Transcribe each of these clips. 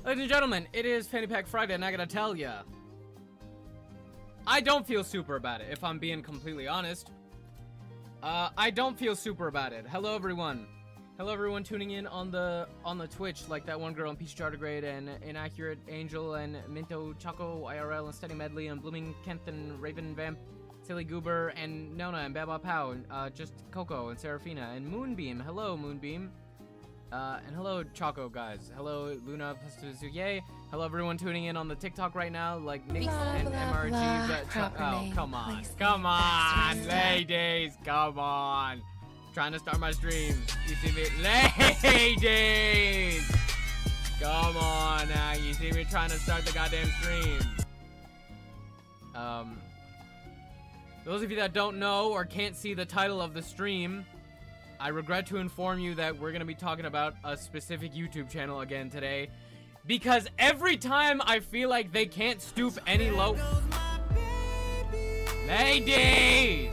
Ladies and gentlemen, it is Fanny Pack Friday, and I gotta tell ya, I don't feel super about it, if I'm being completely honest. I don't feel super about it. Hello, everyone. Hello, everyone tuning in on the Twitch, like that one girl in Peach Tardigrade, and Inaccurate Angel, and Minto Choco IRL, and Steady Medley, and Blooming Kent, and Raven Vamp, Silly Goober, and Nona, and Baba Pow, and just Coco, and Serafina, and Moonbeam. Hello, Moonbeam. And hello, Choco guys. Hello, Luna Pastuzuye. Hello, everyone tuning in on the TikTok right now, like Nick and MRG. Oh, come on. Come on, ladies. Come on. Trying to start my stream. You see me? Ladies! Come on now. You see me trying to start the goddamn stream. Those of you that don't know or can't see the title of the stream, I regret to inform you that we're going to be talking about a specific YouTube channel again today, because every time I feel like they can't stoop any low. Ladies!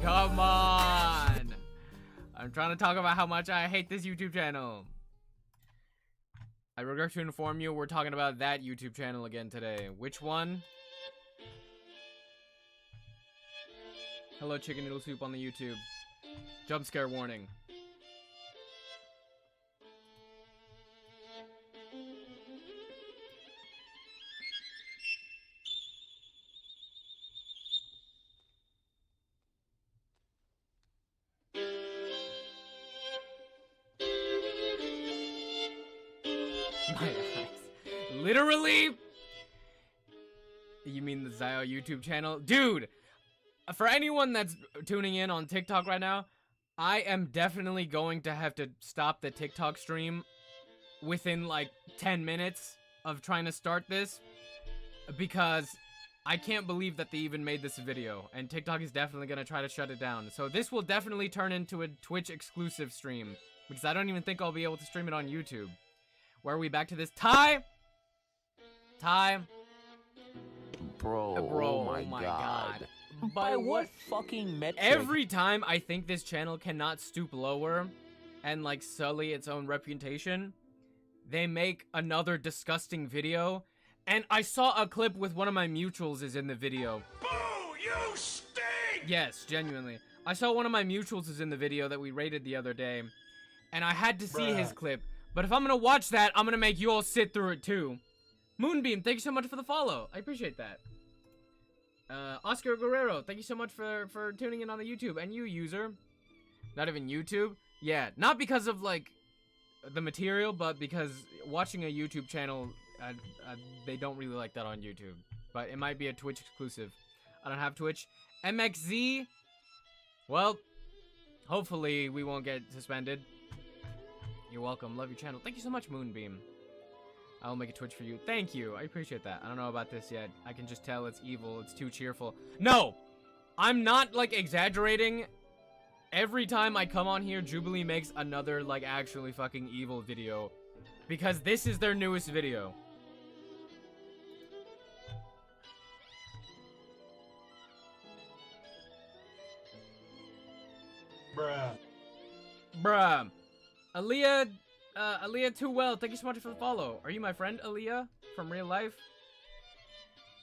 Come on! I'm trying to talk about how much I hate this YouTube channel. I regret to inform you we're talking about that YouTube channel again today. Which one? Hello, Chicken Noodle Soup on the YouTube. Jump scare warning. My eyes. Literally? You mean the Zio YouTube channel? Dude! For anyone that's tuning in on TikTok right now, I am definitely going to have to stop the TikTok stream within like 10 minutes of trying to start this, because I can't believe that they even made this video, and TikTok is definitely going to try to shut it down. So this will definitely turn into a Twitch exclusive stream, because I don't even think I'll be able to stream it on YouTube. Where are we back to this? Ty? Bro, oh my god. By what fucking metric? Every time I think this channel cannot stoop lower and like sully its own reputation, they make another disgusting video. And I saw a clip with one of my mutuals is in the video. Boo! You stink! Yes, genuinely. I saw one of my mutuals is in the video that we rated the other day, and I had to see his clip. But if I'm gonna watch that, I'm gonna make you all sit through it too. Moonbeam, thank you so much for the follow. I appreciate that. Oscar Guerrero, thank you so much for tuning in on the YouTube. And you, user. Not even YouTube? Yeah, not because of, like, the material, but because watching a YouTube channel, they don't really like that on YouTube. But it might be a Twitch exclusive. I don't have Twitch. MXZ? Well, hopefully we won't get suspended. You're welcome. Love your channel. Thank you so much, Moonbeam. I will make a Twitch for you. Thank you. I appreciate that. I don't know about this yet. I can just tell it's evil. It's too cheerful. No! I'm not, like, exaggerating. Every time I come on here, Jubilee makes another, like, actually fucking evil video. Because this is their newest video. Bruh. Aaliyah Too Well, thank you so much for the follow. Are you my friend, Aaliyah, from real life?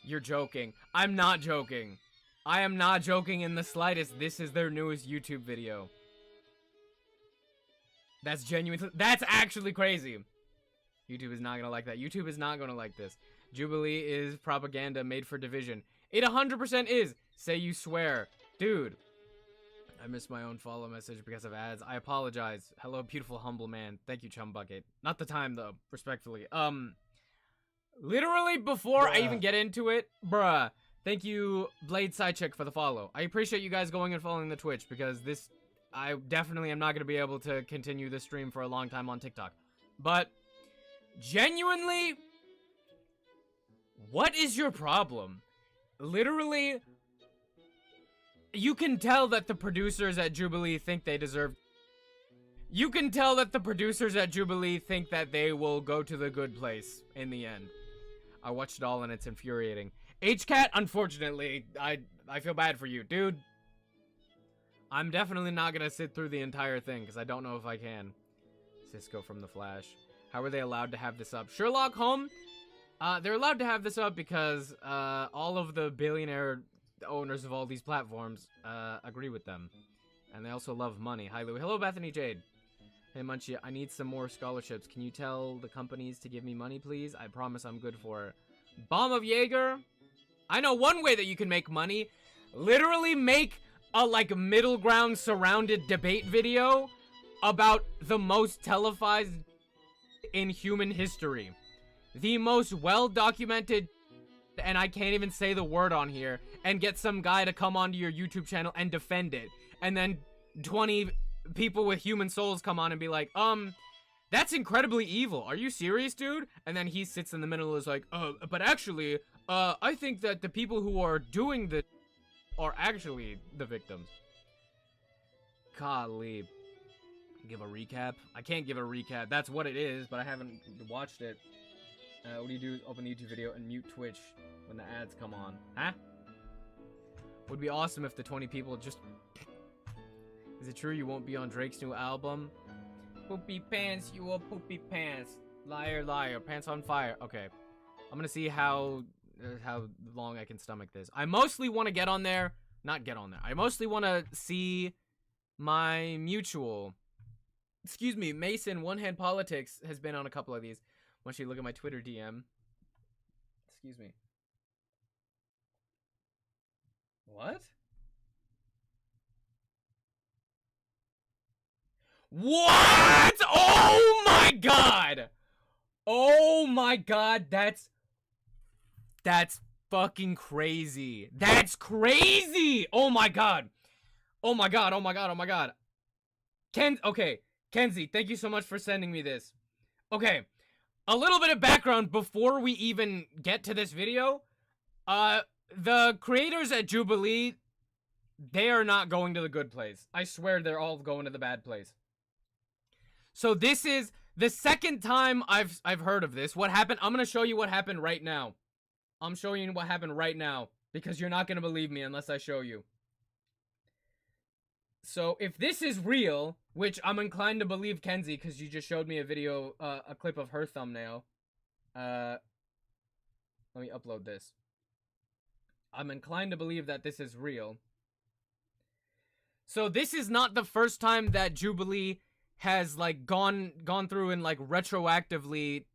You're joking. I'm not joking. I am not joking in the slightest. This is their newest YouTube video. That's genuine. That's actually crazy. YouTube is not gonna like that. YouTube is not gonna like this. Jubilee is propaganda made for division. It 100% is. Say you swear. Dude. I missed my own follow message because of ads. I apologize. Hello, beautiful, humble man. Thank you, Chum Bucket. Not the time, though, respectfully. Literally before I even get into it, bruh, thank you, Blade Sidechick, for the follow. I appreciate you guys going and following the Twitch, because this, I definitely am not going to be able to continue this stream for a long time on TikTok. But, genuinely, what is your problem? Literally, you can tell that the producers at Jubilee think they deserve... You can tell that the producers at Jubilee think that they will go to the good place in the end. I watched it all and it's infuriating. HCat, unfortunately, I feel bad for you. Dude, I'm definitely not gonna sit through the entire thing because I don't know if I can. Cisco from The Flash. How are they allowed to have this up? Sherlock Holmes, they're allowed to have this up because all of the billionaire owners of all these platforms agree with them. And they also love money. Hi, Louie. Hello, Bethany Jade. Hey, Munchie, I need some more scholarships. Can you tell the companies to give me money, please? I promise I'm good for it. Bomb of Jaeger. I know one way that you can make money. Literally make a, like, middle ground surrounded debate video about the most televised in human history. The most well-documented, and I can't even say the word on here, and get some guy to come onto your YouTube channel and defend it. And then 20 people with human souls come on and be like, that's incredibly evil. Are you serious, dude? And then he sits in the middle and is like, but actually, I think that the people who are doing the are actually the victims. Golly. Give a recap? I can't give a recap. That's what it is, but I haven't watched it. What do you do? Open a YouTube video and mute Twitch when the ads come on. Huh? Would be awesome if the 20 people just... Is it true you won't be on Drake's new album? Poopy pants, you a poopy pants. Liar, liar. Pants on fire. Okay. I'm gonna see how long I can stomach this. I mostly want to get on there. Not get on there. I mostly want to see my mutual... Excuse me, Mason, One Hand Politics has been on a couple of these. Once you look at my Twitter DM. Excuse me. What? What? Oh my god! Oh my god, that's fucking crazy. That's crazy! Oh my god. Oh my god, oh my god, oh my god. Okay, Kenzie, thank you so much for sending me this. Okay, a little bit of background before we even get to this video. The creators at Jubilee, they are not going to the good place. I swear they're all going to the bad place. So this is the second time I've heard of this. What happened? I'm going to show you what happened right now. I'm showing you what happened right now because you're not going to believe me unless I show you. So if this is real, which I'm inclined to believe Kenzie because you just showed me a video, a clip of her thumbnail. Let me upload this. I'm inclined to believe that this is real. So this is not the first time that Jubilee has like gone through and like retroactively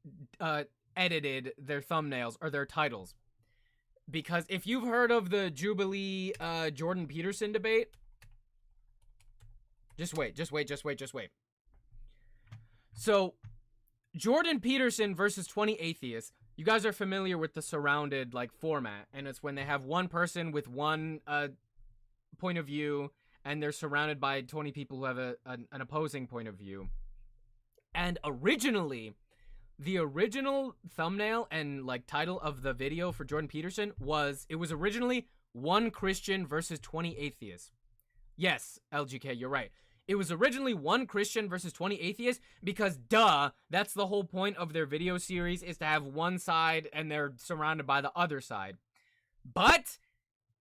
edited their thumbnails or their titles. Because if you've heard of the Jubilee Jordan Peterson debate, just wait. So Jordan Peterson versus 20 atheists. You guys are familiar with the surrounded like format, and it's when they have one person with one point of view and they're surrounded by 20 people who have an opposing point of view. And originally, the original thumbnail and like title of the video for Jordan Peterson was originally one Christian versus 20 atheists. Yes, LGK, you're right. It was originally one Christian versus 20 atheists because, duh, that's the whole point of their video series is to have one side and they're surrounded by the other side. But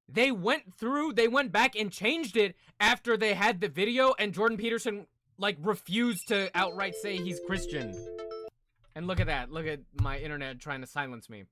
they went back and changed it after they had the video and Jordan Peterson, like, refused to outright say he's Christian. And look at that. Look at my internet trying to silence me.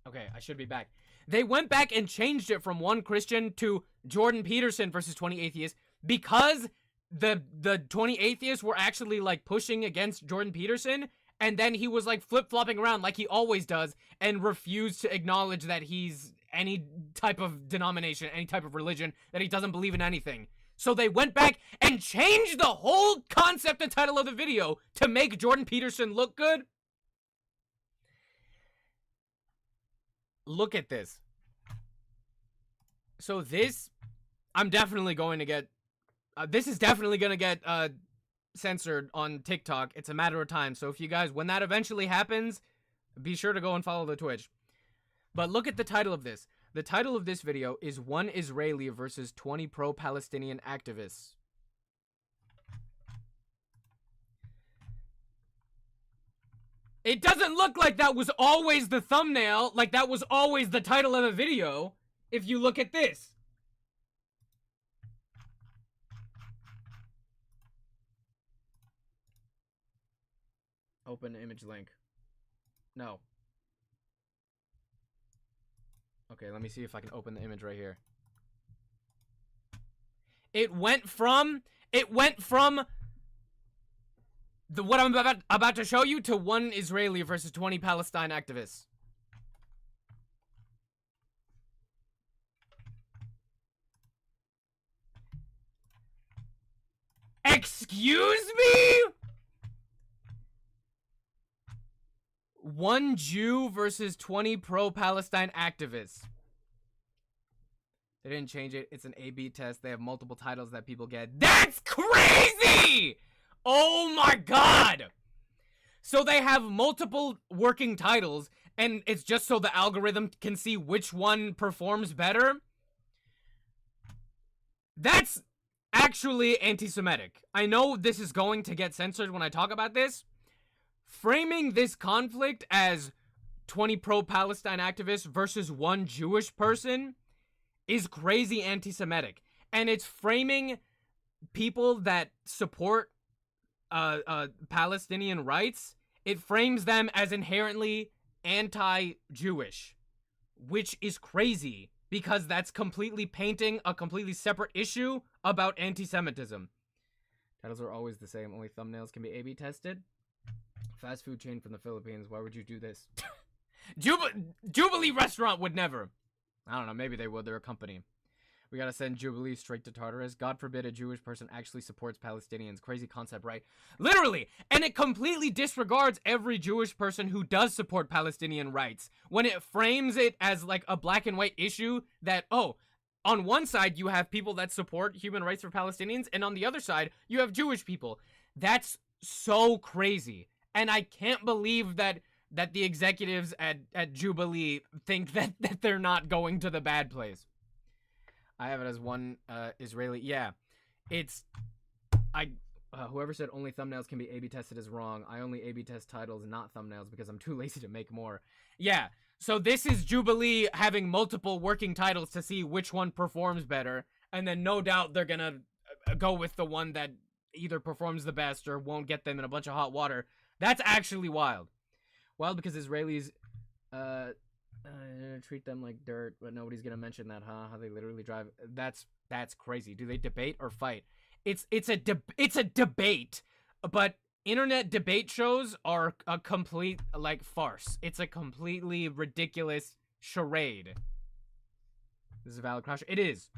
Okay, I should be back. They went back and changed it from one Christian to Jordan Peterson versus 20 atheists because the 20 atheists were actually like pushing against Jordan Peterson, and then he was like flip-flopping around like he always does and refused to acknowledge that he's any type of denomination, any type of religion, that he doesn't believe in anything. So they went back and changed the whole concept and title of the video to make Jordan Peterson look good. Look at this. So this, I'm definitely going to get, this is definitely going to get censored on TikTok. It's a matter of time. So if you guys, when that eventually happens, be sure to go and follow the Twitch. But look at the title of this. The title of this video is One Israeli versus 20 Pro-Palestinian Activists. It doesn't look like that was always the thumbnail, like that was always the title of the video, if you look at this. Open image link. No. Okay, let me see if I can open the image right here. It went from the what I'm about to show you to 1 Israeli versus 20 Palestine activists. Excuse me? 1 Jew versus 20 pro-Palestine activists. They didn't change it. It's an A/B test. They have multiple titles that people get. That's crazy! Oh my god! So they have multiple working titles, and it's just so the algorithm can see which one performs better? That's actually anti-Semitic. I know this is going to get censored when I talk about this. Framing this conflict as 20 pro-Palestine activists versus 1 Jewish person is crazy anti-Semitic. And it's framing people that support Palestinian rights, it frames them as inherently anti-Jewish, which is crazy because that's completely painting a completely separate issue about anti-Semitism. Titles are always the same, only thumbnails can be A/B tested. Fast food chain from the Philippines, why would you do this? Jubilee restaurant would never. I don't know, maybe they would, they're a company. We gotta send Jubilee straight to Tartarus. God forbid a Jewish person actually supports Palestinians. Crazy concept, right? Literally! And it completely disregards every Jewish person who does support Palestinian rights. When it frames it as like a black and white issue that, oh, on one side you have people that support human rights for Palestinians, and on the other side you have Jewish people. That's so crazy. And I can't believe that the executives at Jubilee think that they're not going to the bad place. I have it as 1 Israeli. Yeah, it's whoever said only thumbnails can be A/B tested is wrong. I only A/B test titles, not thumbnails, because I'm too lazy to make more. Yeah, so this is Jubilee having multiple working titles to see which one performs better, and then no doubt they're gonna go with the one that either performs the best or won't get them in a bunch of hot water. That's actually wild. Wild because Israelis treat them like dirt, but nobody's gonna mention that, huh? How they literally drive. That's crazy. Do they debate or fight? It's a debate, but internet debate shows are a complete like farce. It's a completely ridiculous charade. This is a valid question. It is.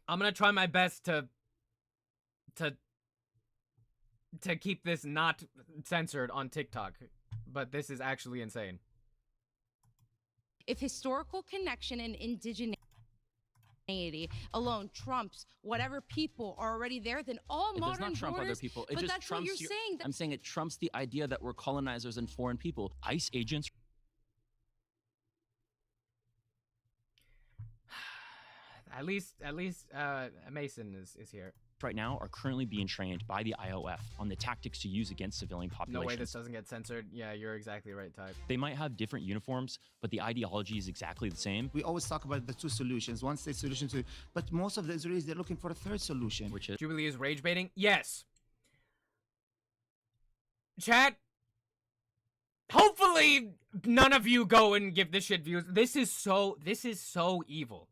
I'm gonna try my best to keep this not censored on TikTok, but this is actually insane. If historical connection and indigeneity alone trumps whatever people are already there, then all modern borders... It does not trump other people. It just trumps what you're saying. I'm saying it trumps the idea that we're colonizers and foreign people. ICE agents... At least Mason is here. Right now are currently being trained by the IOF on the tactics to use against civilian populations. No way this doesn't get censored. Yeah, you're exactly right, Type. They might have different uniforms, but the ideology is exactly the same. We always talk about the 2 solutions, one state solution to, but most of the Israelis, they're looking for a 3rd solution. Which is... Jubilee is rage baiting? Yes. Chat, hopefully none of you go and give this shit views. This is so evil.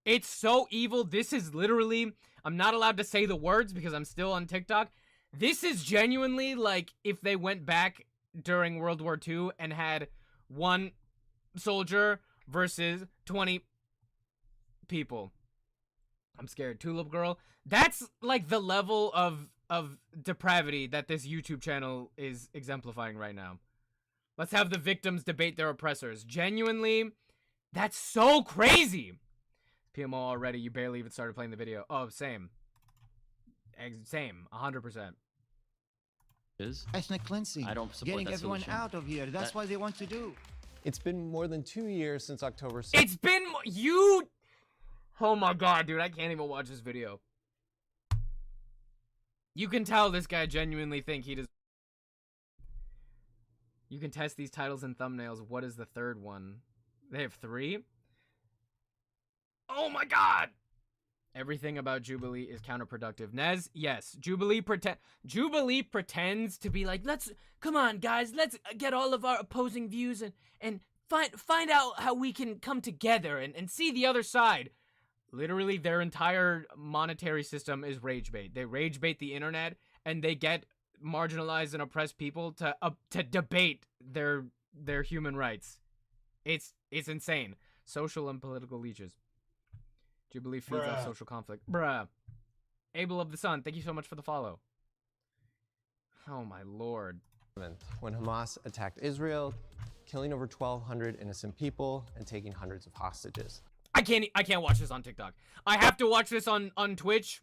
It's so evil. This is literally, I'm not allowed to say the words because I'm still on TikTok. This is genuinely like if they went back during World War II and had 1 soldier versus 20 people. I'm scared. Tulip Girl. That's like the level of depravity that this YouTube channel is exemplifying right now. Let's have the victims debate their oppressors. Genuinely, that's so crazy. PMO already, you barely even started playing the video. Oh, same. Same, 100%. Is ethnic cleansing. I don't support getting that everyone solution. out of here. That's what they want to do. It's been more than 2 years since October 6th. It's been you. Oh my god, dude, I can't even watch this video. You can tell this guy genuinely think he does. You can test these titles and thumbnails. What is the 3rd one? They have 3? Oh my god! Everything about Jubilee is counterproductive. Nez, yes. Jubilee pretends to be like, come on, guys, let's get all of our opposing views and find out how we can come together and see the other side. Literally, their entire monetary system is rage bait. They rage bait the internet, and they get marginalized and oppressed people to debate their human rights. It's insane. Social and political leeches. Jubilee feeds off social conflict. Bruh. Abel of the Sun, thank you so much for the follow. Oh my lord. When Hamas attacked Israel, killing over 1,200 innocent people and taking hundreds of hostages. I can't watch this on TikTok. I have to watch this on Twitch.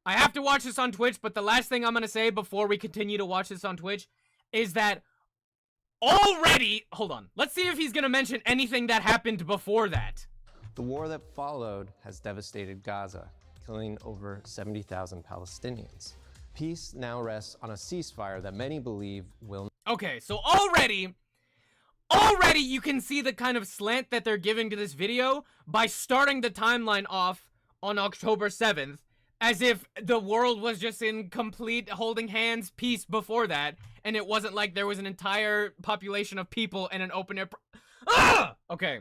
I have to watch this on Twitch, but the last thing I'm gonna say before we continue to watch this on Twitch is that already... Hold on. Let's see if he's gonna mention anything that happened before that. The war that followed has devastated Gaza, killing over 70,000 Palestinians. Peace now rests on a ceasefire that many believe will... Okay, so already you can see the kind of slant that they're giving to this video by starting the timeline off on October 7th, as if the world was just in complete holding hands peace before that, and it wasn't like there was an entire population of people in an open air... Okay.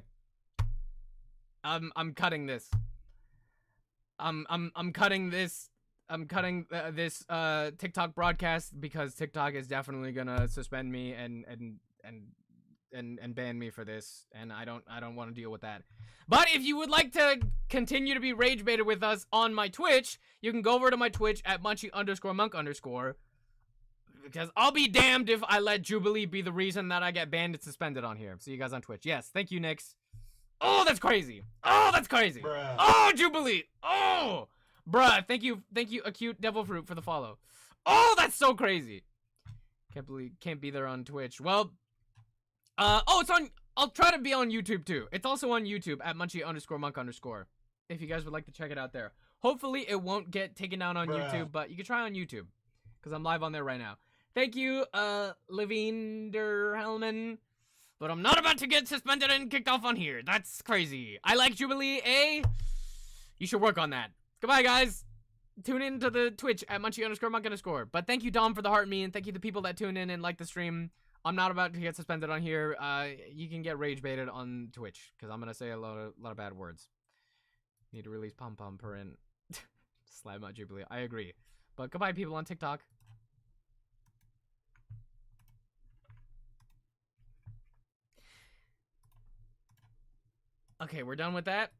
I'm cutting this. I'm cutting this. I'm cutting this TikTok broadcast because TikTok is definitely gonna suspend me and ban me for this, and I don't want to deal with that. But if you would like to continue to be rage baited with us on my Twitch, you can go over to my Twitch at Munchie_Monk_, because I'll be damned if I let Jubilee be the reason that I get banned and suspended on here. See you guys on Twitch. Yes, thank you, Nix. Oh, that's crazy. Oh, that's crazy. Bruh. Oh, Jubilee. Oh, bruh. Thank you, Acute Devil Fruit, for the follow. Oh, that's so crazy. Can't be there on Twitch. Well, oh, it's on. I'll try to be on YouTube too. It's also on YouTube at Munchie_Monk_. If you guys would like to check it out there. Hopefully, it won't get taken down on YouTube, but you can try on YouTube because I'm live on there right now. Thank you, Levinder Hellman. But I'm not about to get suspended and kicked off on here. That's crazy. I like Jubilee, eh? You should work on that. Goodbye, guys. Tune in to the Twitch at Munchie_Monk_. But thank you, Dom, for the heart me, and thank you to people that tune in and like the stream. I'm not about to get suspended on here. You can get rage baited on Twitch, because I'm going to say a lot of bad words. Need to release pom-pom per slime out Jubilee. I agree. But goodbye, people on TikTok. Okay, we're done with that.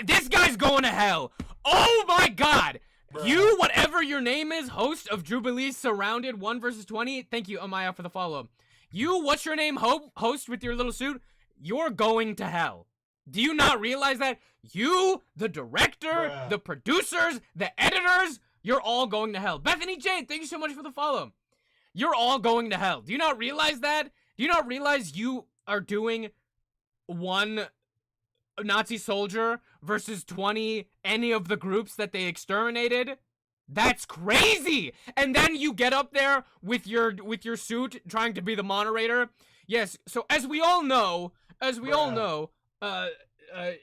This guy's going to hell. Oh my god. Bruh. You, whatever your name is, host of Jubilee Surrounded 1 vs 20. Thank you, Amaya, for the follow. You, what's your name, host with your little suit? You're going to hell. Do you not realize that? You, the director, Bruh. The producers, the editors, you're all going to hell. Bethany Jane, thank you so much for the follow. You're all going to hell. Do you not realize that? Do you not realize you are doing 1 Nazi soldier versus 20 any of the groups that they exterminated? That's crazy. And then you get up there with your suit trying to be the moderator. Yes, so as we all know,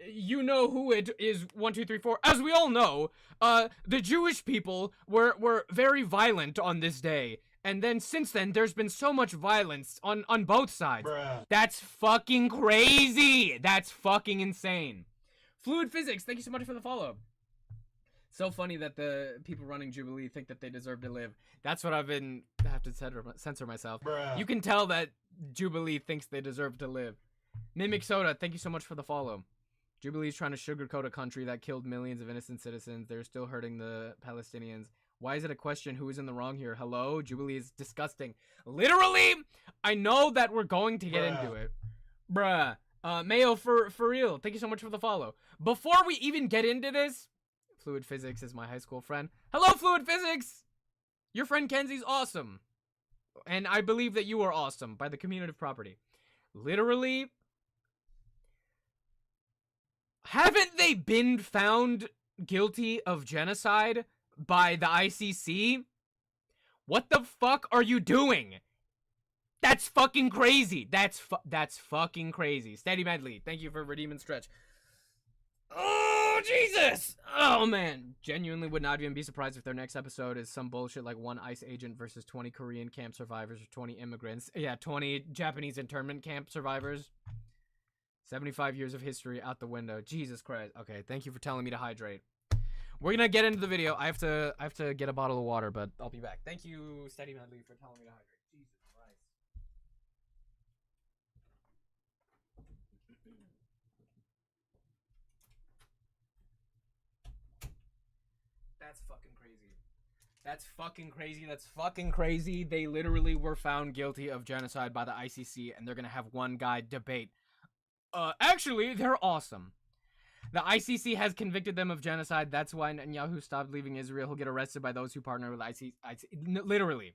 you know who it is, 1 2 3 4. As we all know, the Jewish people were very violent on this day. And then since then, there's been so much violence on both sides. Bruh. That's fucking crazy. That's fucking insane. Fluid Physics, thank you so much for the follow. So funny that the people running Jubilee think that they deserve to live. That's what I have to censor myself. Bruh. You can tell that Jubilee thinks they deserve to live. Mimic Soda, thank you so much for the follow. Jubilee's trying to sugarcoat a country that killed millions of innocent citizens. They're still hurting the Palestinians. Why is it a question? Who is in the wrong here? Hello? Jubilee is disgusting. Literally, I know that we're going to get into it. Bruh. Mayo, for real. Thank you so much for the follow. Before we even get into this, Fluid Physics is my high school friend. Hello, Fluid Physics! Your friend Kenzie's awesome. And I believe that you are awesome by the community of property. Literally, haven't they been found guilty of genocide by the ICC? What the fuck are you doing? That's fucking crazy. That's fucking crazy. Steady Medley, thank you for redeeming Stretch. Oh, Jesus! Oh, man. Genuinely would not even be surprised if their next episode is some bullshit like 1 ICE agent versus 20 Korean camp survivors or 20 immigrants. Yeah, 20 Japanese internment camp survivors. 75 years of history out the window. Jesus Christ. Okay, thank you for telling me to hydrate. We're gonna get into the video. I have to get a bottle of water, but I'll be back. Thank you, Steady Medley, for telling me to hydrate. Jesus Christ. That's fucking crazy. That's fucking crazy. That's fucking crazy. They literally were found guilty of genocide by the ICC, and they're gonna have one guy debate. Actually, they're awesome. The ICC has convicted them of genocide. That's why Netanyahu stopped leaving Israel. He'll get arrested by those who partner with ICC. Literally.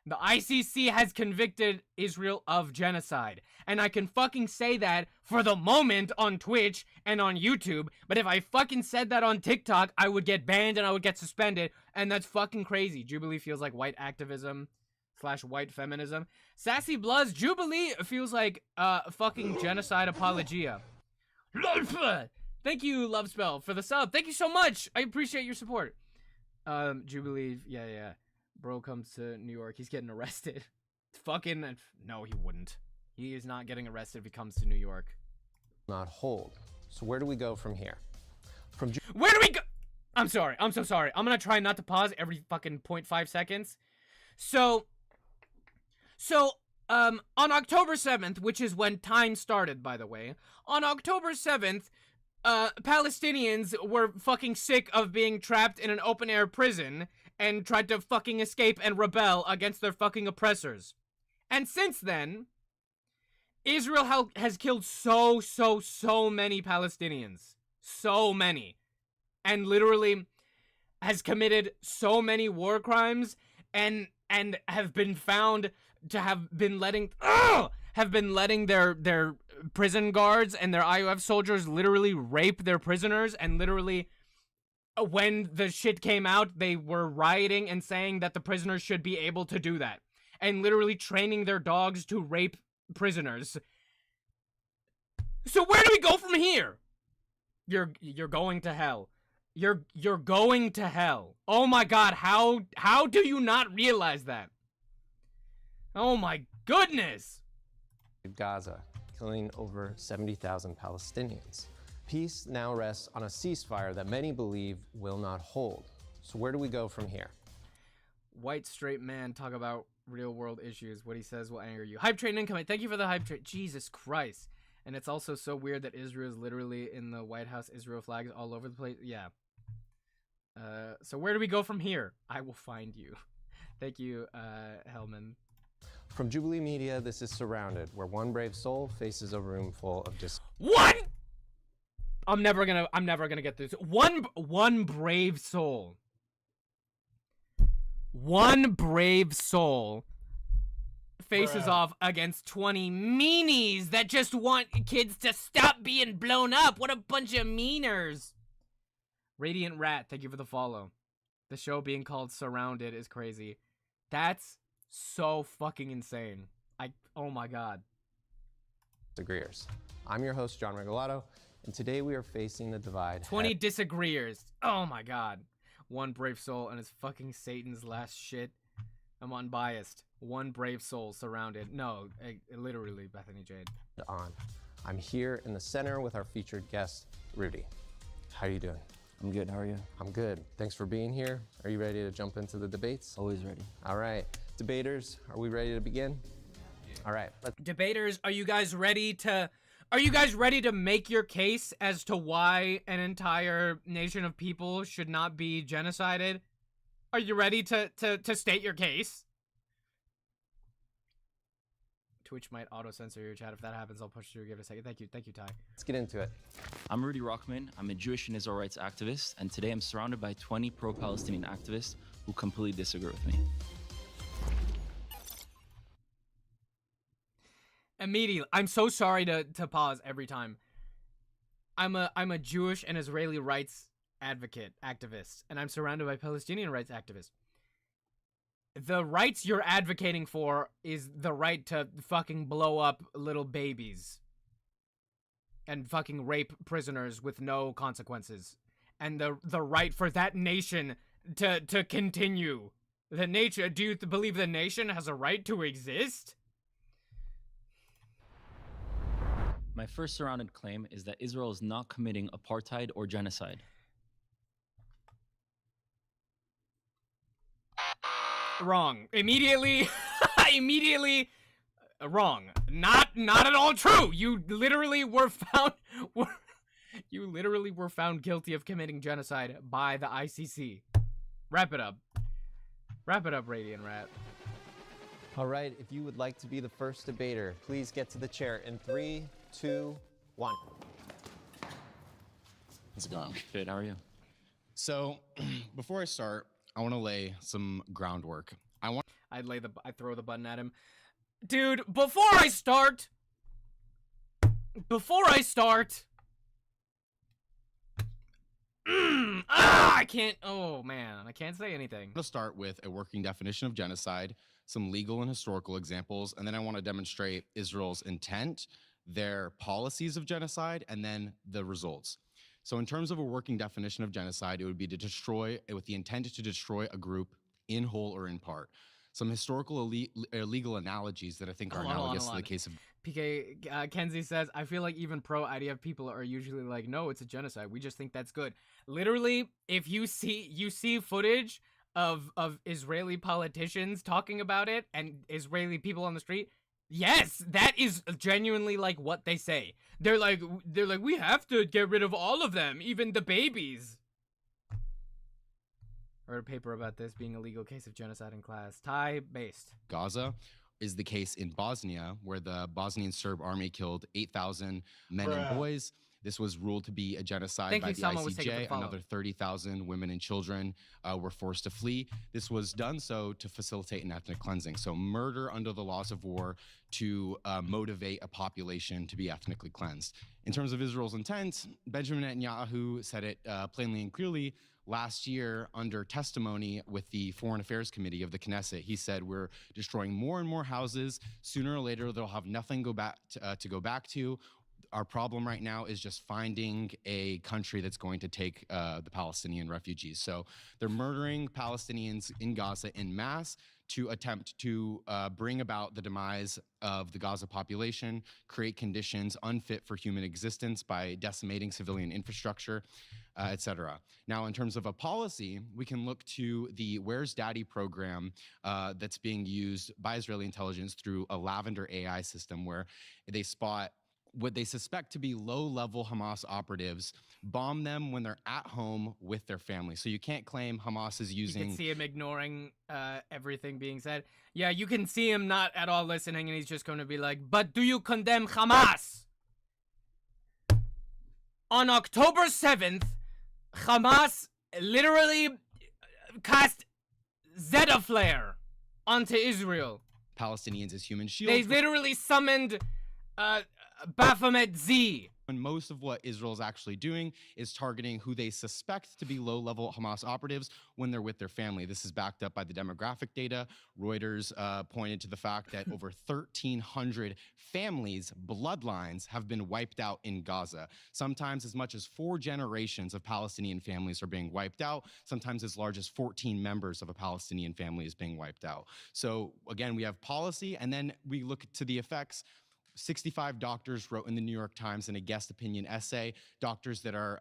The ICC has convicted Israel of genocide. And I can fucking say that for the moment on Twitch and on YouTube. But if I fucking said that on TikTok, I would get banned and I would get suspended. And that's fucking crazy. Jubilee feels like white activism / white feminism. Sassy Bloods, Jubilee feels like fucking genocide apologia. Thank you, Love Spell, for the sub. Thank you so much. I appreciate your support. Jubilee, yeah. Bro comes to New York. He's getting arrested. Fucking, no, he wouldn't. He is not getting arrested if he comes to New York. Not hold. So where do we go from here? Where do we go? I'm sorry. I'm so sorry. I'm gonna try not to pause every fucking 0.5 seconds. So, on October 7th, which is when time started, by the way, on October 7th, Palestinians were fucking sick of being trapped in an open-air prison and tried to fucking escape and rebel against their fucking oppressors. And since then, Israel has killed so many Palestinians. So many. And literally has committed so many war crimes and have been found to have been letting their prison guards and their IOF soldiers literally rape their prisoners, and literally when the shit came out, they were rioting and saying that the prisoners should be able to do that, and literally training their dogs to rape prisoners. So where do we go from here? You're going to hell. You're going to hell. Oh my god, how do you not realize that? Oh my goodness! Gaza, killing over 70,000 Palestinians. Peace now rests on a ceasefire that many believe will not hold. So where do we go from here? White straight man talk about real world issues. What he says will anger you. Hype train incoming. Thank you for the hype train. Jesus Christ. And it's also so weird that Israel is literally in the White House. Israel flags all over the place. Yeah. So where do we go from here? I will find you. Thank you, Hellman. From Jubilee Media, this is Surrounded, where one brave soul faces a room full of What? I'm never gonna get this. One brave soul. One brave soul faces off against 20 meanies that just want kids to stop being blown up. What a bunch of meaners. Radiant Rat, thank you for the follow. The show being called Surrounded is crazy. That's so fucking insane. Oh my god. disagreeers. I'm your host, John Regalado, and today we are facing the divide. 20 disagreeers. Oh my god. One brave soul and it's fucking Satan's last shit. I'm unbiased. One brave soul surrounded. No, literally, Bethany Jade. I'm here in the center with our featured guest, Rudy. How are you doing? I'm good. How are you? I'm good. Thanks for being here. Are you ready to jump into the debates? Always ready. All right. Debaters, are we ready to begin? Yeah. All right. Debaters, are you guys ready to make your case as to why an entire nation of people should not be genocided? Are you ready to state your case? Twitch might auto-censor your chat. If that happens, I'll push through. Give it a second. Thank you, Ty. Let's get into it. I'm Rudy Rockman. I'm a Jewish and Israel rights activist, and today I'm surrounded by 20 pro-Palestinian activists who completely disagree with me. Immediately, I'm so sorry to pause every time. I'm a Jewish and Israeli rights activist, and I'm surrounded by Palestinian rights activists. The rights you're advocating for is the right to fucking blow up little babies. and fucking rape prisoners with no consequences. And the right for that nation to continue. The nation, do you believe the nation has a right to exist? My first surrounded claim is that Israel is not committing apartheid or genocide. Wrong. Immediately, immediately wrong. Not at all true. You literally were found guilty of committing genocide by the ICC. Wrap it up. Wrap it up, Radiant Rat. All right, if you would like to be the first debater, please get to the chair in 3, 2, 1. How's it going? Good, how are you? So, before I start, I want to lay some groundwork. I'd throw the button at him. Dude, before I start, I can't, oh man, I can't say anything. I'm going to start with a working definition of genocide, some legal and historical examples, and then I want to demonstrate Israel's intent, their policies of genocide, and then the results. So in terms of a working definition of genocide, it would be to destroy, with the intent to destroy a group in whole or in part. Some historical legal analogies that I think are analogous to the case of... PK, Kenzie says, I feel like even pro-IDF people are usually like, no, it's a genocide. We just think that's good. Literally, if you see footage of Israeli politicians talking about it and Israeli people on the street, yes, that is genuinely like what they say. They're like, we have to get rid of all of them, even the babies. I read a paper about this being a legal case of genocide in class. Thai-based. Gaza is the case in Bosnia, where the Bosnian Serb army killed 8,000 men and boys. This was ruled to be a genocide by the ICJ. Another 30,000 women and children were forced to flee. This was done so to facilitate an ethnic cleansing. So murder under the laws of war to motivate a population to be ethnically cleansed. In terms of Israel's intent, Benjamin Netanyahu said it plainly and clearly last year under testimony with the Foreign Affairs Committee of the Knesset. He said, we're destroying more and more houses. Sooner or later, they'll have nothing to go back to. Our problem right now is just finding a country that's going to take the Palestinian refugees. So they're murdering Palestinians in Gaza en masse to attempt to bring about the demise of the Gaza population, create conditions unfit for human existence by decimating civilian infrastructure, etc. Now, in terms of a policy, we can look to the Where's Daddy program that's being used by Israeli intelligence through a Lavender AI system where they spot what they suspect to be low-level Hamas operatives, bomb them when they're at home with their family. So you can't claim Hamas is using... You can see him ignoring everything being said. Yeah, you can see him not at all listening, and he's just going to be like, but do you condemn Hamas? On October 7th, Hamas literally cast Zeta flare onto Israel. Palestinians as human shields. They literally summoned... Baphomet Z. And most of what Israel is actually doing is targeting who they suspect to be low-level Hamas operatives when they're with their family. This is backed up by the demographic data. Reuters pointed to the fact that over 1,300 families' bloodlines have been wiped out in Gaza. Sometimes as much as 4 generations of Palestinian families are being wiped out. Sometimes as large as 14 members of a Palestinian family is being wiped out. So again, we have policy, and then we look to the effects. 65 doctors wrote in the New York Times in a guest opinion essay, doctors that are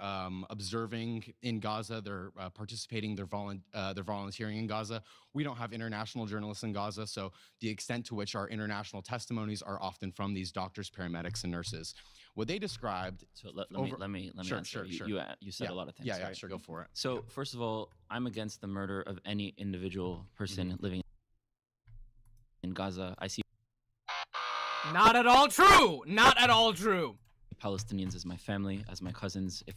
observing in Gaza, they're participating, they're volunteering in Gaza. We don't have international journalists in Gaza, so the extent to which our international testimonies are often from these doctors, paramedics, and nurses. What they described... So let me answer. Sure. You said a lot of things. Yeah, right? sure, go for it. So first of all, I'm against the murder of any individual person living in Gaza. I see not at all true. Not at all true. Palestinians as my family, as my cousins. If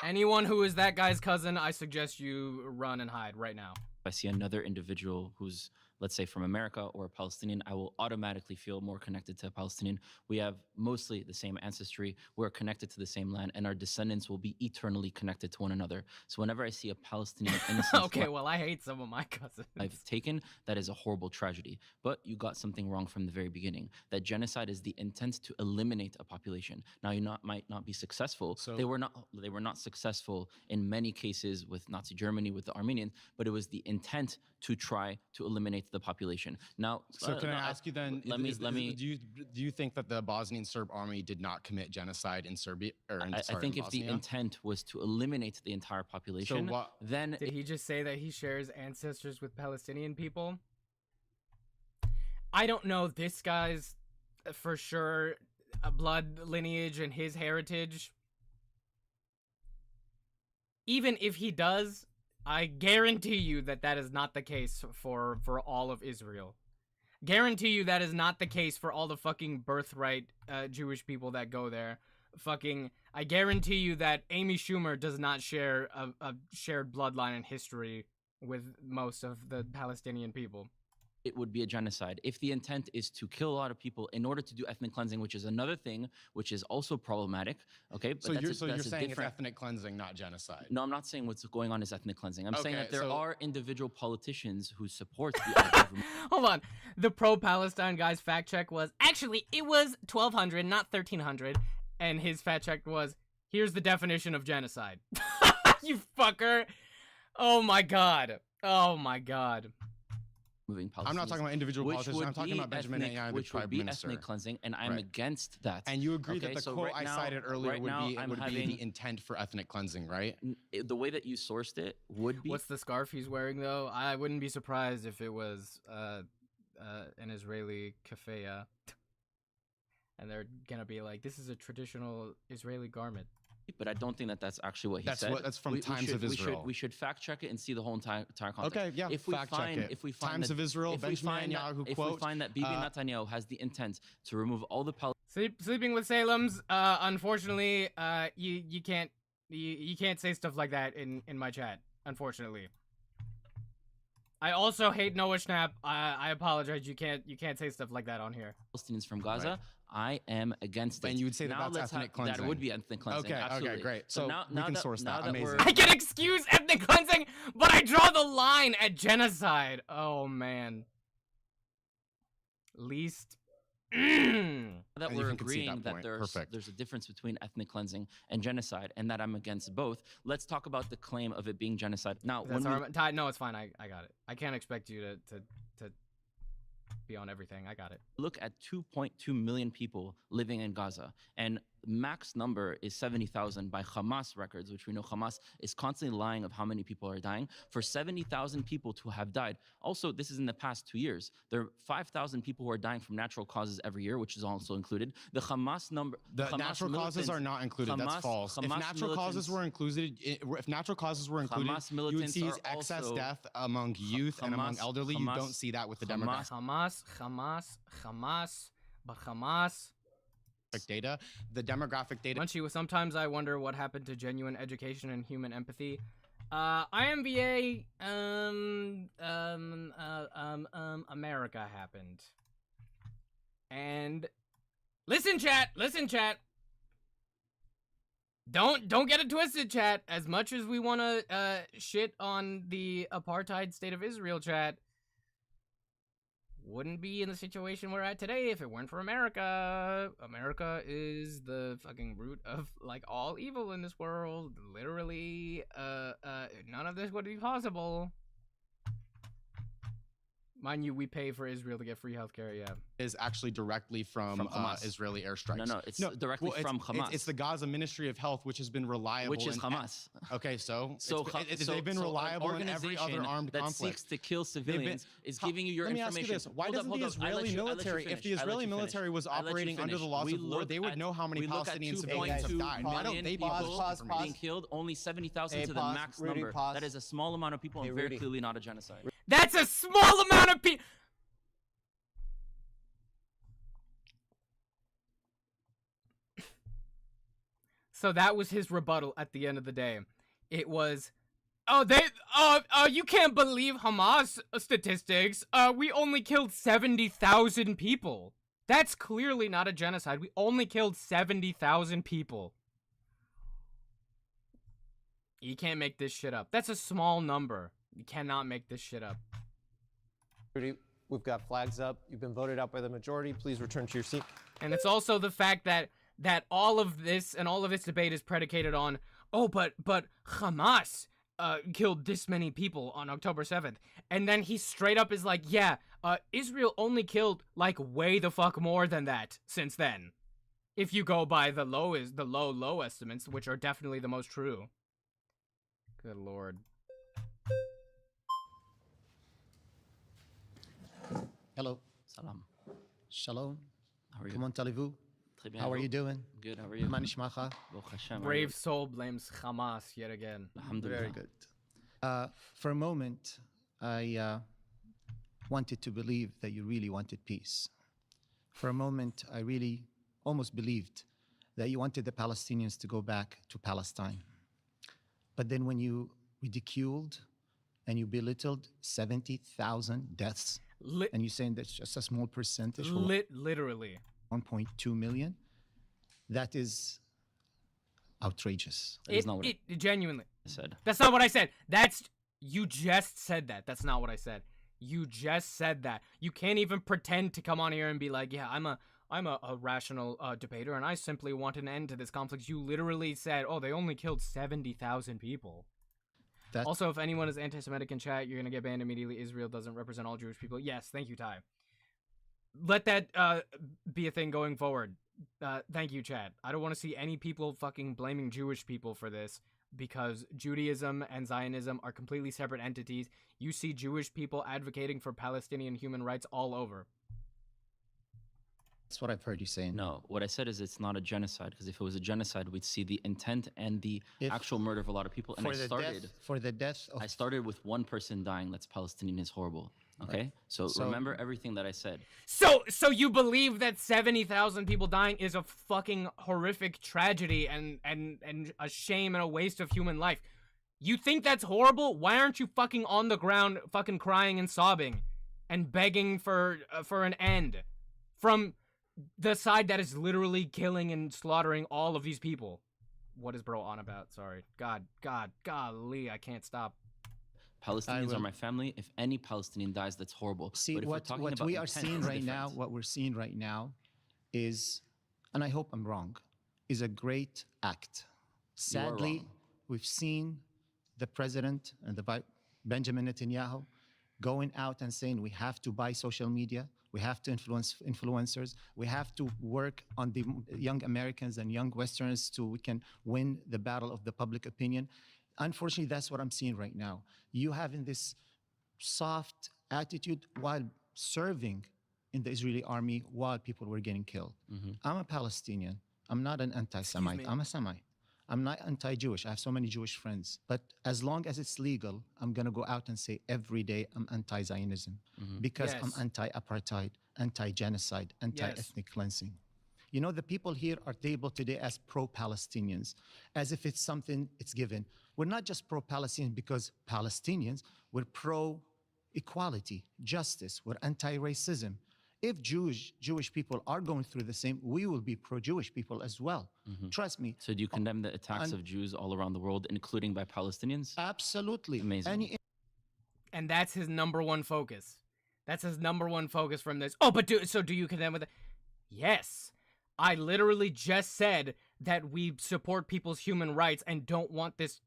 anyone who is that guy's cousin, I suggest you run and hide right now. I see another individual who's, let's say, from America or a Palestinian, I will automatically feel more connected to a Palestinian. We have mostly the same ancestry. We're connected to the same land, and our descendants will be eternally connected to one another. So whenever I see a Palestinian innocent okay, well, I hate some of my cousins. I've taken, that is a horrible tragedy. But you got something wrong from the very beginning. That genocide is the intent to eliminate a population. Now, might not be successful. So they were not successful in many cases with Nazi Germany, with the Armenians, but it was the intent to try to eliminate the population. Now, so can I ask you then? Do you think that the Bosnian Serb army did not commit genocide in Serbia? I think if the intent was to eliminate the entire population, then did he just say that he shares ancestors with Palestinian people? I don't know this guy's for sure blood lineage and his heritage. Even if he does, I guarantee you that that is not the case for all of Israel. Guarantee you that is not the case for all the fucking birthright Jewish people that go there. I guarantee you that Amy Schumer does not share a shared bloodline and history with most of the Palestinian people. It would be a genocide. If the intent is to kill a lot of people in order to do ethnic cleansing, which is another thing, which is also problematic, okay? But you're saying it's ethnic cleansing, not genocide? No, I'm not saying what's going on is ethnic cleansing. I'm saying that there are individual politicians who support the idea of... Hold on. The pro-Palestine guy's fact check was, actually, it was 1200, not 1300. And his fact check was, here's the definition of genocide. You fucker. Oh my God. Oh my God. Moving I'm not talking about individual politicians. I'm talking about Benjamin Netanyahu, the prime minister. Ethnic cleansing, and I'm against that. And you agree that the quote I cited earlier would be the intent for ethnic cleansing, right? The way that you sourced it would be. What's the scarf he's wearing though? I wouldn't be surprised if it was an Israeli keffiyeh, and they're gonna be like, "This is a traditional Israeli garment." But I don't think that that's actually what he said. That's from Times of Israel. We should fact check it and see the whole entire context. Okay, yeah, if we find Times of Israel, Benjamin Netanyahu quote. If we find that Bibi Netanyahu has the intent to remove all the sleeping with Salem's, unfortunately, you can't say stuff like that in my chat. Unfortunately. I also hate Noah Schnapp. I apologize. You can't say stuff like that on here. Palestinians from Gaza. Right. I am against it. And you would say that that's ethnic cleansing. That would be ethnic cleansing. Okay, absolutely. Okay, great. So now we can source that. Amazing. I can excuse ethnic cleansing, but I draw the line at genocide. Oh man. Least. That we're agreeing that there's a difference between ethnic cleansing and genocide, and that I'm against both. Let's talk about the claim of it being genocide. Now, no, it's fine. I got it. I can't expect you to be on everything. I got it. Look at 2.2 million people living in Gaza, and max number is 70,000 by Hamas records, which we know Hamas is constantly lying of how many people are dying. For 70,000 people to have died, also this is in the past 2 years, there are 5,000 people who are dying from natural causes every year, which is also included. The Hamas number, Hamas natural causes are not included. That's false. If natural causes were included, you would see excess death among youth and among elderly. You don't see that with the demographic. Hamas. Data, the demographic data. Munchie, sometimes I wonder what happened to genuine education and human empathy. IMVA, America happened. And listen, chat. Don't get it twisted, chat. As much as we want to shit on the apartheid state of Israel, chat, wouldn't be in the situation we're at today if it weren't for America. America is the fucking root of like all evil in this world. Literally, none of this would be possible. Mind you, we pay for Israel to get free healthcare, yeah. Is actually directly from Israeli airstrikes. No, it's directly from Hamas. It's the Gaza Ministry of Health, which has been reliable. Which is Hamas. Okay, they've been reliable in every other armed that conflict. Seeks to kill civilians is giving you your information. Let me ask you this. Why doesn't the Israeli military, if the Israeli military was operating under the laws of war, they would know how many Palestinian civilians have died. Why don't they being killed? Only 70,000 to the max number. That is a small amount of people and very clearly not a genocide. That's a small amount of people. So that was his rebuttal at the end of the day. It was You can't believe Hamas statistics. We only killed 70,000 people. That's clearly not a genocide. We only killed 70,000 people. You can't make this shit up. That's a small number. You cannot make this shit up. We've got flags up. You've been voted out by the majority. Please return to your seat. And it's also the fact that all of this and all of this debate is predicated on, oh, but Hamas killed this many people on October 7th. And then he straight up is like, yeah, Israel only killed like way the fuck more than that since then. If you go by the low estimates, which are definitely the most true. Good lord. Hello. Salam. Shalom. How are you? Comment allez-vous? Très bien. How are you doing? Good. How are you? Manishmacha. Brave soul blames Hamas yet again. Very good. For a moment, I wanted to believe that you really wanted peace. For a moment, I really almost believed that you wanted the Palestinians to go back to Palestine. But then when you ridiculed and you belittled 70,000 deaths, and you're saying that's just a small percentage, literally 1.2 million, that is outrageous. That is not what it genuinely said. That's not what I said. You just said that. That's not what I said. You just said that. You can't even pretend to come on here and be like, yeah, I'm a rational debater, and I simply want an end to this conflict. You literally said, oh, they only killed 70,000 people. Also, if anyone is anti-Semitic in chat, you're gonna get banned immediately. Israel doesn't represent all Jewish people. Yes, thank you, Ty. Let that be a thing going forward. Thank you, chat. I don't want to see any people fucking blaming Jewish people for this, because Judaism and Zionism are completely separate entities. You see Jewish people advocating for Palestinian human rights all over. That's what I've heard you saying. No, what I said is it's not a genocide, because if it was a genocide, we'd see the intent and the actual murder of a lot of people. And I started with one person dying. That's Palestinian is horrible. Okay, so remember everything that I said. So you believe that 70,000 people dying is a fucking horrific tragedy and a shame and a waste of human life? You think that's horrible? Why aren't you fucking on the ground, fucking crying and sobbing, and begging for an end from the side that is literally killing and slaughtering all of these people? What is bro on about? Sorry. Golly, I can't stop. Palestinians are my family. If any Palestinian dies, that's horrible. See, what we are seeing right now, what we're seeing right now is, and I hope I'm wrong, is a great act. Sadly, we've seen the president and the Benjamin Netanyahu going out and saying we have to buy social media, we have to influence influencers, we have to work on the young Americans and young Westerners so we can win the battle of the public opinion. Unfortunately, that's what I'm seeing right now. You having this soft attitude while serving in the Israeli army while people were getting killed. I'm a Palestinian. I'm not an anti-Semite. I'm a Semite. I'm not anti-Jewish. I have so many Jewish friends. But as long as it's legal, I'm going to go out and say every day I'm anti-Zionism because I'm anti-apartheid, anti-genocide, anti-ethnic cleansing. You know, the people here are labeled today as pro-Palestinians, as if it's something it's given. We're not just pro-Palestinian because Palestinians, we're pro-equality, justice, we're anti-racism. If Jewish people are going through the same, we will be pro-Jewish people as well. Trust me. So do you condemn the attacks of Jews all around the world, including by Palestinians? Absolutely. Amazing. And that's his number one focus. That's his number one focus from this. Oh, but do you condemn with it? Yes. I literally just said that we support people's human rights and don't want this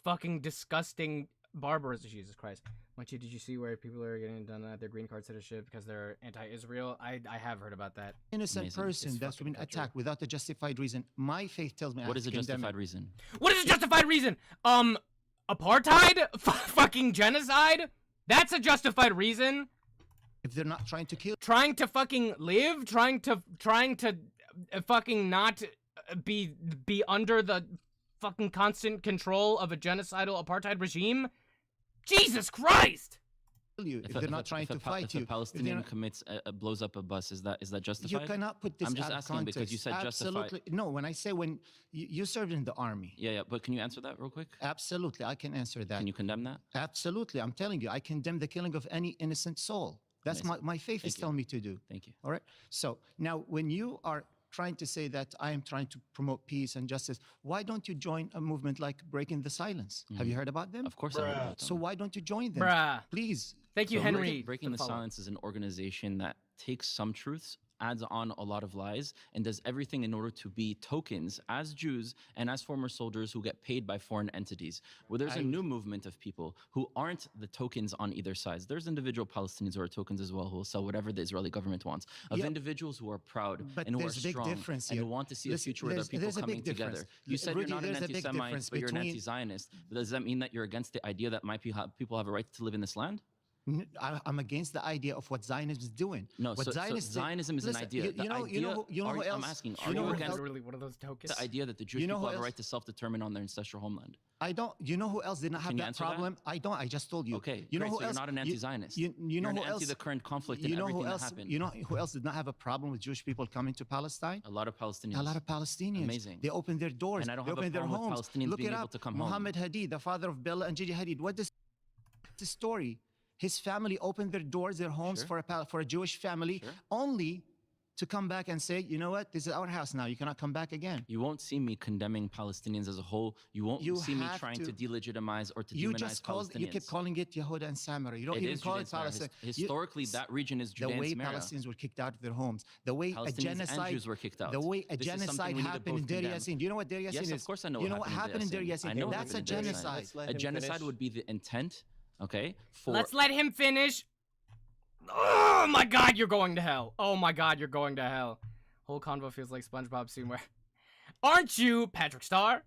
fucking disgusting barbarism. Jesus Christ. Did you see where people are getting done at their green card citizenship because they're anti-Israel? I have heard about that. Innocent person that's been attacked without a justified reason. My faith tells me what is a justified reason? What is a justified reason? Apartheid? Fucking genocide? That's a justified reason. If they're not trying to kill, trying to fucking live, trying to fucking not be under the fucking constant control of a genocidal apartheid regime. Jesus Christ! you if they're not trying to fight you. If a Palestinian commits blows up a bus, is that justified? You cannot put this. I'm just asking context. because you said Absolutely. justified. No, when I say when you served in the army. Yeah, but can you answer that real quick? Absolutely, I can answer that. Can you condemn that? Absolutely, I'm telling you, I condemn the killing of any innocent soul. That's my faith is telling me to do. Thank you. All right. So now, when you are trying to say that I am trying to promote peace and justice, why don't you join a movement like Breaking the Silence? Have you heard about them? Of course I heard about them. So why don't you join them? Bruh. Please. Thank you, Henry. Breaking the Silence is an organization that takes some truths, adds on a lot of lies, and does everything in order to be tokens as Jews and as former soldiers who get paid by foreign entities. Well, there's a new movement of people who aren't the tokens on either side. There's individual Palestinians who are tokens as well, who will sell whatever the Israeli government wants. Of individuals who are proud and who are strong and who want to see a future where there are people coming together. You said you're not an anti-Semite, but you're an anti-Zionist. Does that mean that you're against the idea that people have a right to live in this land? I'm against the idea of what Zionism is doing. No, so Zionism is an idea. You know who else? I'm asking, are you against Literally one of those tokens? the idea that the Jewish people have a right to self-determine on their ancestral homeland? I don't. You know who else did not have that problem? I don't. I just told you. Okay, you know great, who so else? you're not an anti-Zionist. You know you're who an else? anti the current conflict and everything that happened. You know who else did not have a problem with Jewish people coming to Palestine? A lot of Palestinians. A lot of Palestinians. Amazing. They opened their doors. And I don't they have a opened their problem with homes. Palestinians Look being it able up. to come home. Muhammad Hadi, the father of Bella and Gigi Hadid. What is the story? His family opened their doors, their homes for a Jewish family, only to come back and say, you know what, this is our house now. You cannot come back again. You won't see me condemning Palestinians as a whole. You won't see me trying to delegitimize or to demonize Palestinians. You keep calling it Yehuda and Samaria. You don't even call it Palestine. Historically, that region is Judea and The way Samaria. Palestinians were kicked out of their homes, the way a Palestinians genocide, and Jews were kicked out. the way a This is genocide something we need to happened in both Deir condemn. Yassin. Do you know what Deir Yassin is? Yes, of course I know. You know what happened in Deir Yassin? I know That's a genocide. A genocide would be the intent. Okay. Let's let him finish. Oh my God, you're going to hell. Oh my God, you're going to hell. Whole convo feels like SpongeBob scene where, aren't you Patrick Star?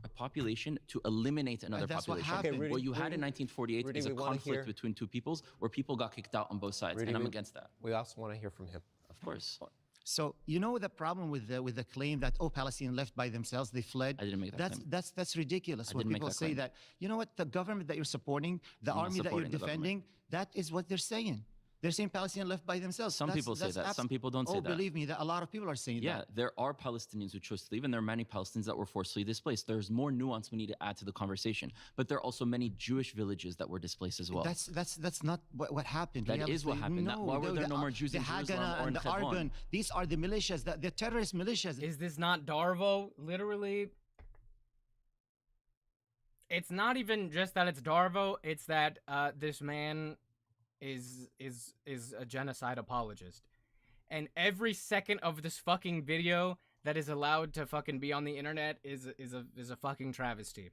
A population to eliminate another population. What happened. What you had in 1948 is a conflict between two peoples where people got kicked out on both sides, and I'm against that. We also want to hear from him. Of course. So you know the problem with the claim that Palestinians left by themselves, they fled. I didn't make that claim. That's ridiculous. When people say that, you know what, the government that you're supporting, the army that you're defending, that is what they're saying. They're saying Palestinians left by themselves. Some people say that. Some people don't say that. Oh, believe me, that a lot of people are saying that. Yeah, there are Palestinians who chose to leave, and there are many Palestinians that were forcibly displaced. There's more nuance we need to add to the conversation. But there are also many Jewish villages that were displaced as well. That's not what happened. That is what happened. No, why were there no more Jews in Jerusalem or in the Arban? These are the militias, the terrorist militias. Is this not Darvo? Literally. It's not even just that it's Darvo. It's that this man is a genocide apologist, and every second of this fucking video that is allowed to fucking be on the internet is a fucking travesty.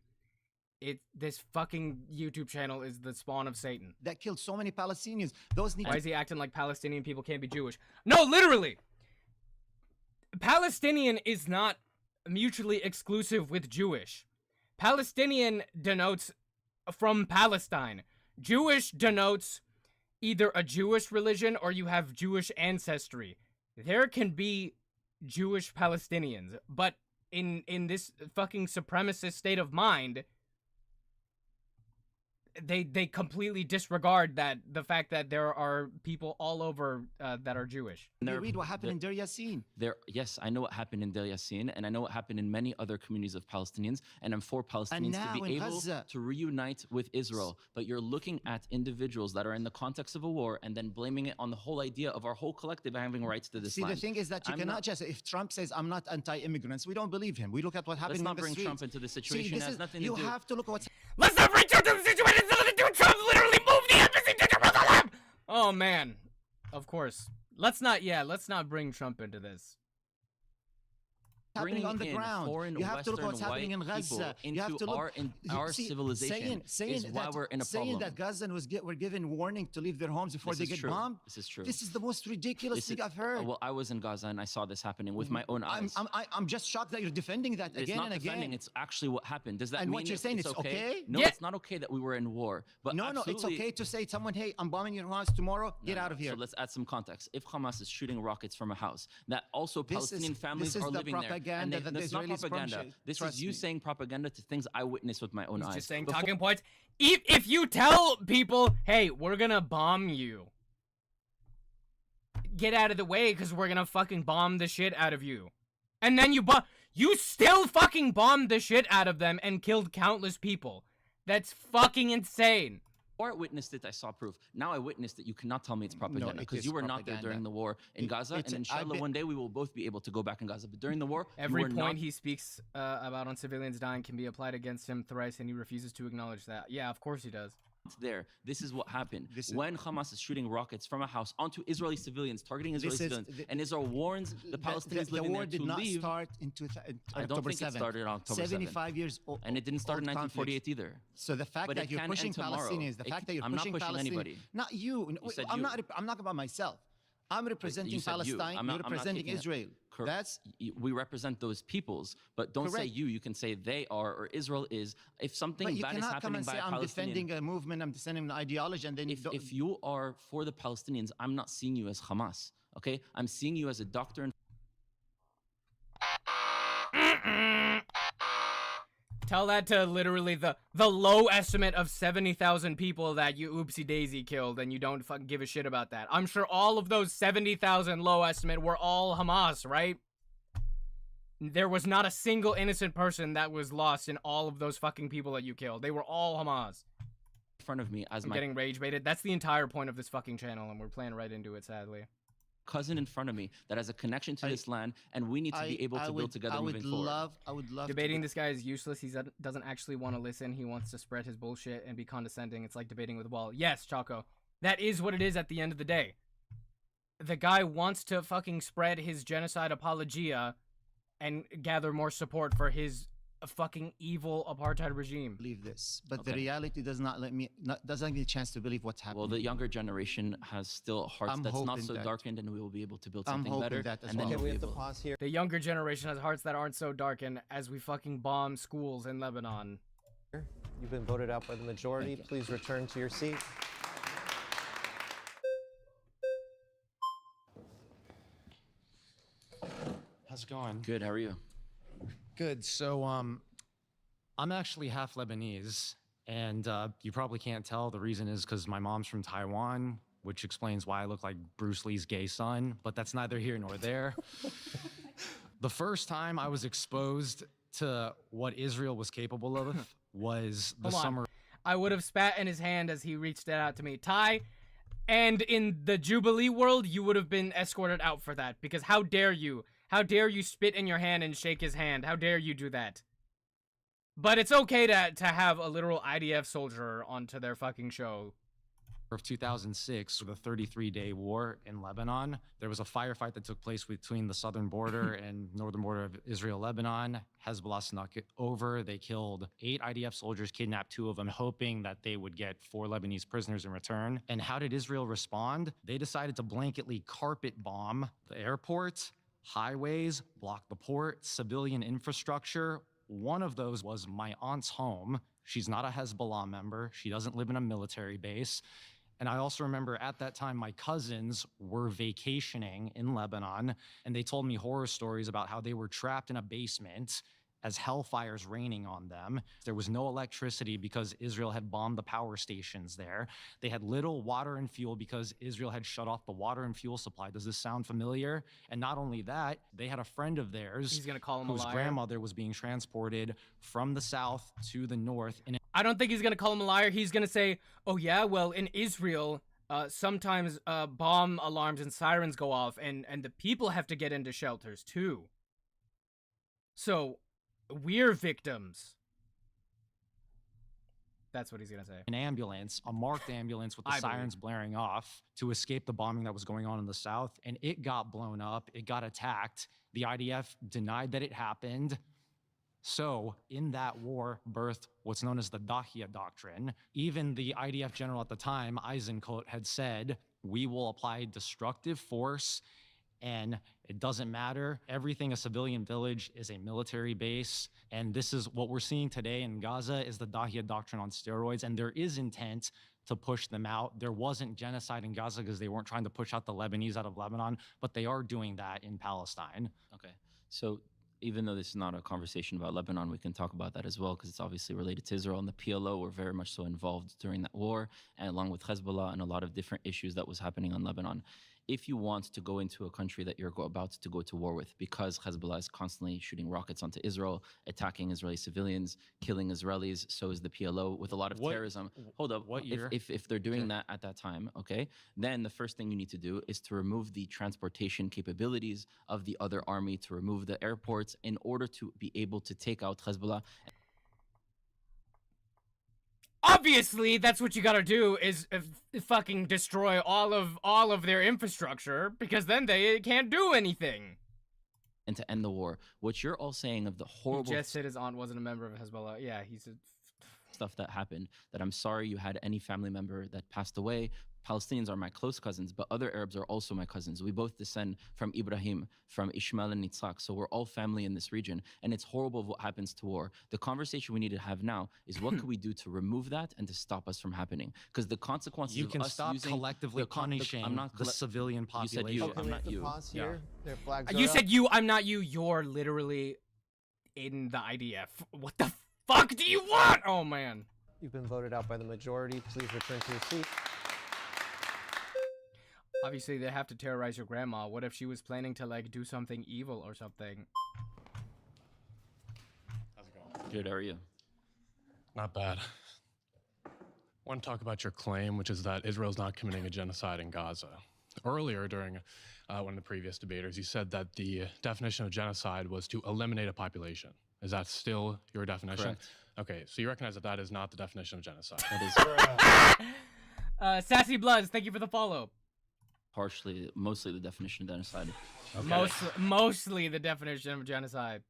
This fucking YouTube channel is the spawn of Satan. That killed so many Palestinians. Why is he acting like Palestinian people can't be Jewish? No, literally. Palestinian is not mutually exclusive with Jewish. Palestinian denotes from Palestine. Jewish denotes either a Jewish religion or you have Jewish ancestry. There can be Jewish Palestinians, but in this fucking supremacist state of mind, they completely disregard the fact that there are people all over that are Jewish. You read what happened in Deir Yassin. Yes, I know what happened in Deir Yassin, and I know what happened in many other communities of Palestinians, and I'm for Palestinians to be able to reunite with Israel. But you're looking at individuals that are in the context of a war and then blaming it on the whole idea of our whole collective having rights to this land. The thing is that you cannot just, if Trump says, I'm not anti-immigrants, we don't believe him. We look at what happened in the streets. Let's not bring Trump into the situation. It has nothing to do. You have to look at what's... Let's not bring Trump into the situation. It's nothing to do with Trump. Literally moved the embassy to Jerusalem. Oh man, of course. Let's not bring Trump into this. Happening on the ground. You have to look at what's happening in Gaza. You have to look. Our civilization is why we're in a problem. Saying that Gazans were given warning to leave their homes before they get bombed. This is true. This is the most ridiculous thing I've heard. Well, I was in Gaza and I saw this happening with my own eyes. I'm just shocked that you're defending that again and again. It's not defending. It's actually what happened. Does that mean what you're saying it's okay? No, it's not okay that we were in war. But no, it's okay to say to someone, hey, I'm bombing your house tomorrow. Get out of here. So let's add some context. If Hamas is shooting rockets from a house, that also Palestinian families are living there. This is not propaganda. This is you saying propaganda to things I witnessed with my own eyes. Just saying talking points. if you tell people, hey, we're gonna bomb you, get out of the way because we're gonna fucking bomb the shit out of you, and then you still fucking bombed the shit out of them and killed countless people. That's fucking insane. Before I witnessed it, I saw proof. Now I witnessed it. You cannot tell me it's propaganda because you were not there during the war in Gaza. And inshallah, one day we will both be able to go back in Gaza. But during the war, every point he speaks about on civilians dying can be applied against him thrice, and he refuses to acknowledge that. Yeah, of course he does. There, this is what happened. When Hamas is shooting rockets from a house onto Israeli civilians, targeting Israeli civilians, and Israel warns the Palestinians living there to leave. The war did not start in I don't think it started on October 75 years old. And it didn't start in 1948 either. So the fact that you're pushing Palestinians, the fact that you're pushing Palestinians, not you. I'm not about myself. I'm representing Palestine. You're representing Israel. That's we represent those peoples, but don't say you. You can say they are or Israel is. If something bad is happening by a Palestinian, I'm defending a movement. I'm defending an ideology, and then if you are for the Palestinians, I'm not seeing you as Hamas. Okay, I'm seeing you as a doctor. Tell that to literally the low estimate of 70,000 people that you oopsie daisy killed, and you don't fucking give a shit about that. I'm sure all of those 70,000 low estimate were all Hamas, right? There was not a single innocent person that was lost in all of those fucking people that you killed. They were all Hamas. In front of me as I'm getting rage baited. That's the entire point of this fucking channel, and we're playing right into it, sadly. Cousin in front of me that has a connection to this land, and we need to be able to build together moving forward. I would love debating this guy is useless. He doesn't actually want to listen. He wants to spread his bullshit and be condescending. It's like debating with Wall. Yes, Choco, that is what it is at the end of the day. The guy wants to fucking spread his genocide apologia and gather more support for his fucking evil apartheid regime. Believe this, but the reality doesn't give me a chance to believe what's happening. Well, the younger generation has still hearts that's not so darkened, and we will be able to build something better. And then we have to pause here. The younger generation has hearts that aren't so darkened as we fucking bomb schools in Lebanon. You've been voted out by the majority. Please return to your seat. How's it going? Good. How are you? Good. So, I'm actually half Lebanese, and you probably can't tell. The reason is because my mom's from Taiwan, which explains why I look like Bruce Lee's gay son, but that's neither here nor there. The first time I was exposed to what Israel was capable of was the summer. I would have spat in his hand as he reached that out to me. Ty, and in the Jubilee world, you would have been escorted out for that, because how dare you? How dare you spit in your hand and shake his hand? How dare you do that? But it's okay to have a literal IDF soldier onto their fucking show. Of 2006, the 33-day war in Lebanon, there was a firefight that took place between the southern border and northern border of Israel-Lebanon. Hezbollah snuck it over. They killed 8 IDF soldiers, kidnapped 2 of them, hoping that they would get 4 Lebanese prisoners in return. And how did Israel respond? They decided to blanketly carpet bomb the airport, highways, block the port, civilian infrastructure. One of those was my aunt's home. She's not a Hezbollah member. She doesn't live in a military base. And I also remember at that time, my cousins were vacationing in Lebanon, and they told me horror stories about how they were trapped in a basement as hellfire's raining on them. There was no electricity because Israel had bombed the power stations there. They had little water and fuel because Israel had shut off the water and fuel supply. Does this sound familiar? And not only that, they had a friend of theirs whose grandmother was being transported from the south to the north. I don't think he's going to call him a liar. He's going to say, oh yeah, well, in Israel, sometimes bomb alarms and sirens go off, and the people have to get into shelters too. So we're victims. That's what he's gonna say. An ambulance, a marked ambulance with the sirens blaring off to escape the bombing that was going on in the south, and it got blown up, it got attacked. The IDF denied that it happened. So in that war birthed what's known as the Dahiya Doctrine. Even the IDF general at the time, Eisenkot, had said, we will apply destructive force, and it doesn't matter. Everything a civilian village is a military base. And this is what we're seeing today in Gaza is the Dahiya Doctrine on steroids. And there is intent to push them out. There wasn't genocide in Gaza because they weren't trying to push out the Lebanese out of Lebanon, but they are doing that in Palestine. Okay, so even though this is not a conversation about Lebanon, we can talk about that as well because it's obviously related to Israel, and the PLO were very much so involved during that war, and along with Hezbollah and a lot of different issues that was happening on Lebanon. If you want to go into a country that you're about to go to war with, because Hezbollah is constantly shooting rockets onto Israel, attacking Israeli civilians, killing Israelis, so is the PLO with a lot of terrorism. Hold up, what year? If they're doing that at that time, okay, then the first thing you need to do is to remove the transportation capabilities of the other army, to remove the airports in order to be able to take out Hezbollah. Obviously, that's what you gotta do is fucking destroy all of their infrastructure, because then they can't do anything. And to end the war. What you're all saying of the horrible... He just said his aunt wasn't a member of Hezbollah. Yeah, he said... stuff that happened, that I'm sorry you had any family member that passed away. Palestinians are my close cousins, but other Arabs are also my cousins. We both descend from Ibrahim, from Ishmael and Yitzhak, so we're all family in this region, and it's horrible what happens to war. The conversation we need to have now is what could we do to remove that and to stop us from happening? Because the consequences you of can us stop using punishing the civilian population. You said you, I'm not you. Pause here. Their flags You are said up. you, I'm not you. You're literally in the IDF. What the fuck do you want? Oh, man. You've been voted out by the majority. Please return to your seat. Obviously, they have to terrorize your grandma. What if she was planning to, like, do something evil or something? How's it going? Good, how are you? Not bad. I want to talk about your claim, which is that Israel's not committing a genocide in Gaza. Earlier, during one of the previous debaters, you said that the definition of genocide was to eliminate a population. Is that still your definition? Correct. Okay, so you recognize that that is not the definition of genocide. That is Sassy Bloods, thank you for the follow. mostly the definition of genocide. Okay. Mostly the definition of genocide.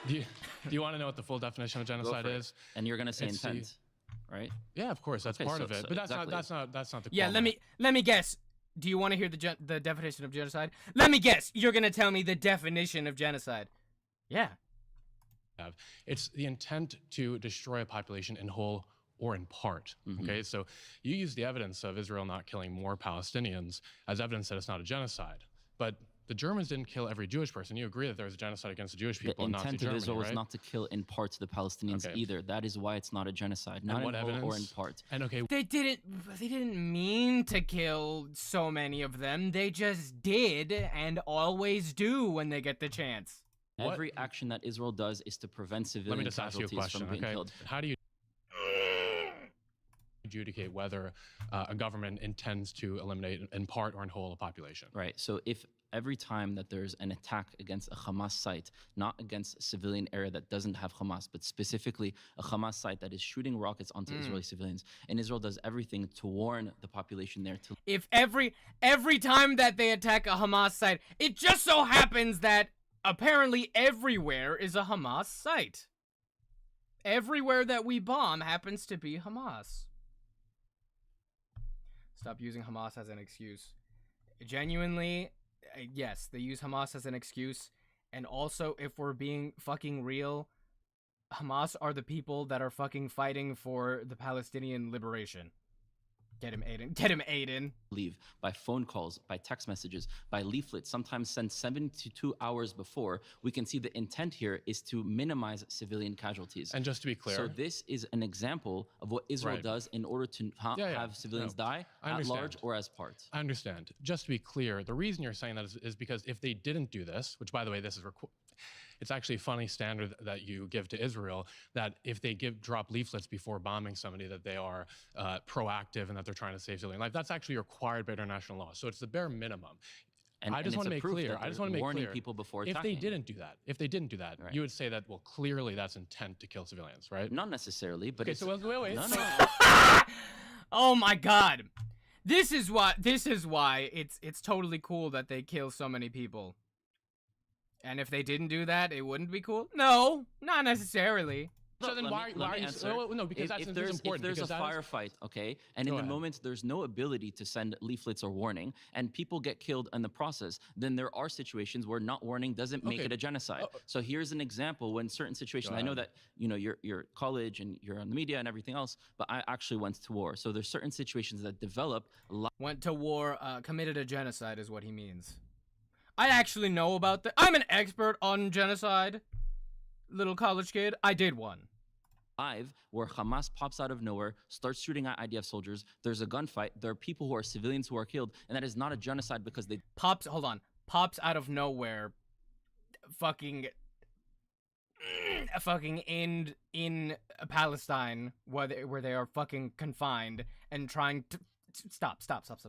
Do you want to know what the full definition of genocide is? And you're gonna say It's intent, right? Yeah, of course, that's Okay, part so- of it. so But that's exactly. not the Yeah, core. let me guess. Do you want to hear the definition of genocide? Let me guess. You're gonna tell me the definition of genocide. Yeah. It's the intent to destroy a population in whole or in part. Okay, so you use the evidence of Israel not killing more Palestinians as evidence that it's not a genocide. But the Germans didn't kill every Jewish person. You agree that there was a genocide against the Jewish people The and Nazi intent Germany, of Israel right? was not to kill in parts the Palestinians Okay. either. That is why it's not a genocide, not what in whole or in evidence? part. And okay, They didn't mean to kill so many of them. They just did and always do when they get the chance. What- Every action that Israel does is to prevent let civilian me just ask you a casualties question, from being okay? killed. How do you adjudicate whether a government intends to eliminate in part or in whole a population? Right. So if every time that there's an attack against a Hamas site, not against a civilian area that doesn't have Hamas, but specifically a Hamas site that is shooting rockets onto Israeli civilians, and Israel does everything to warn the population there to... If every time that they attack a Hamas site, it just so happens that apparently everywhere is a Hamas site. Everywhere that we bomb happens to be Hamas. Stop using Hamas as an excuse. Genuinely, yes, they use Hamas as an excuse. And also, if we're being fucking real, Hamas are the people that are fucking fighting for the Palestinian liberation. Get him, Aiden. Get him, Aiden. leave by phone calls, by text messages, by leaflets, sometimes sent 72 hours before. We can see the intent here is to minimize civilian casualties. And just to be clear, So this is an example of what Israel Right. does in order to have civilians die I at understand. large or as parts. I understand. Just to be clear, the reason you're saying that is because if they didn't do this, which by the way, this is it's actually a funny standard that you give to Israel, that if they drop leaflets before bombing somebody, that they are proactive and that they're trying to save civilian life. That's actually required by international law. So it's the bare minimum. And, I just want to make clear. I just want to make warning people before if attacking. they didn't do that, Right. you would say that, well, clearly that's intent to kill civilians, right? Not necessarily, but Okay, it's... so wait. No, no. Oh my god. This is why it's totally cool that they kill so many people. And if they didn't do that, it wouldn't be cool? No, not necessarily. So then why are you... answer. No, because that's If there's important. a because that is- firefight, okay, and in Go the ahead. moment there's no ability to send leaflets or warning, and people get killed in the process, then there are situations where not warning doesn't make Okay. it a genocide. So here's an example when certain situations, I know ahead. that you're college and you're on the media and everything else, but I actually went to war. So there's certain situations that develop Went to war, committed a genocide is what he means. I actually know about that. I'm an expert on genocide. Little college kid. I did one. Where Hamas pops out of nowhere, starts shooting at IDF soldiers. There's a gunfight. There are people who are civilians who are killed, and that is not a genocide because they pops out of nowhere, fucking in Palestine where they are fucking confined and trying to stop.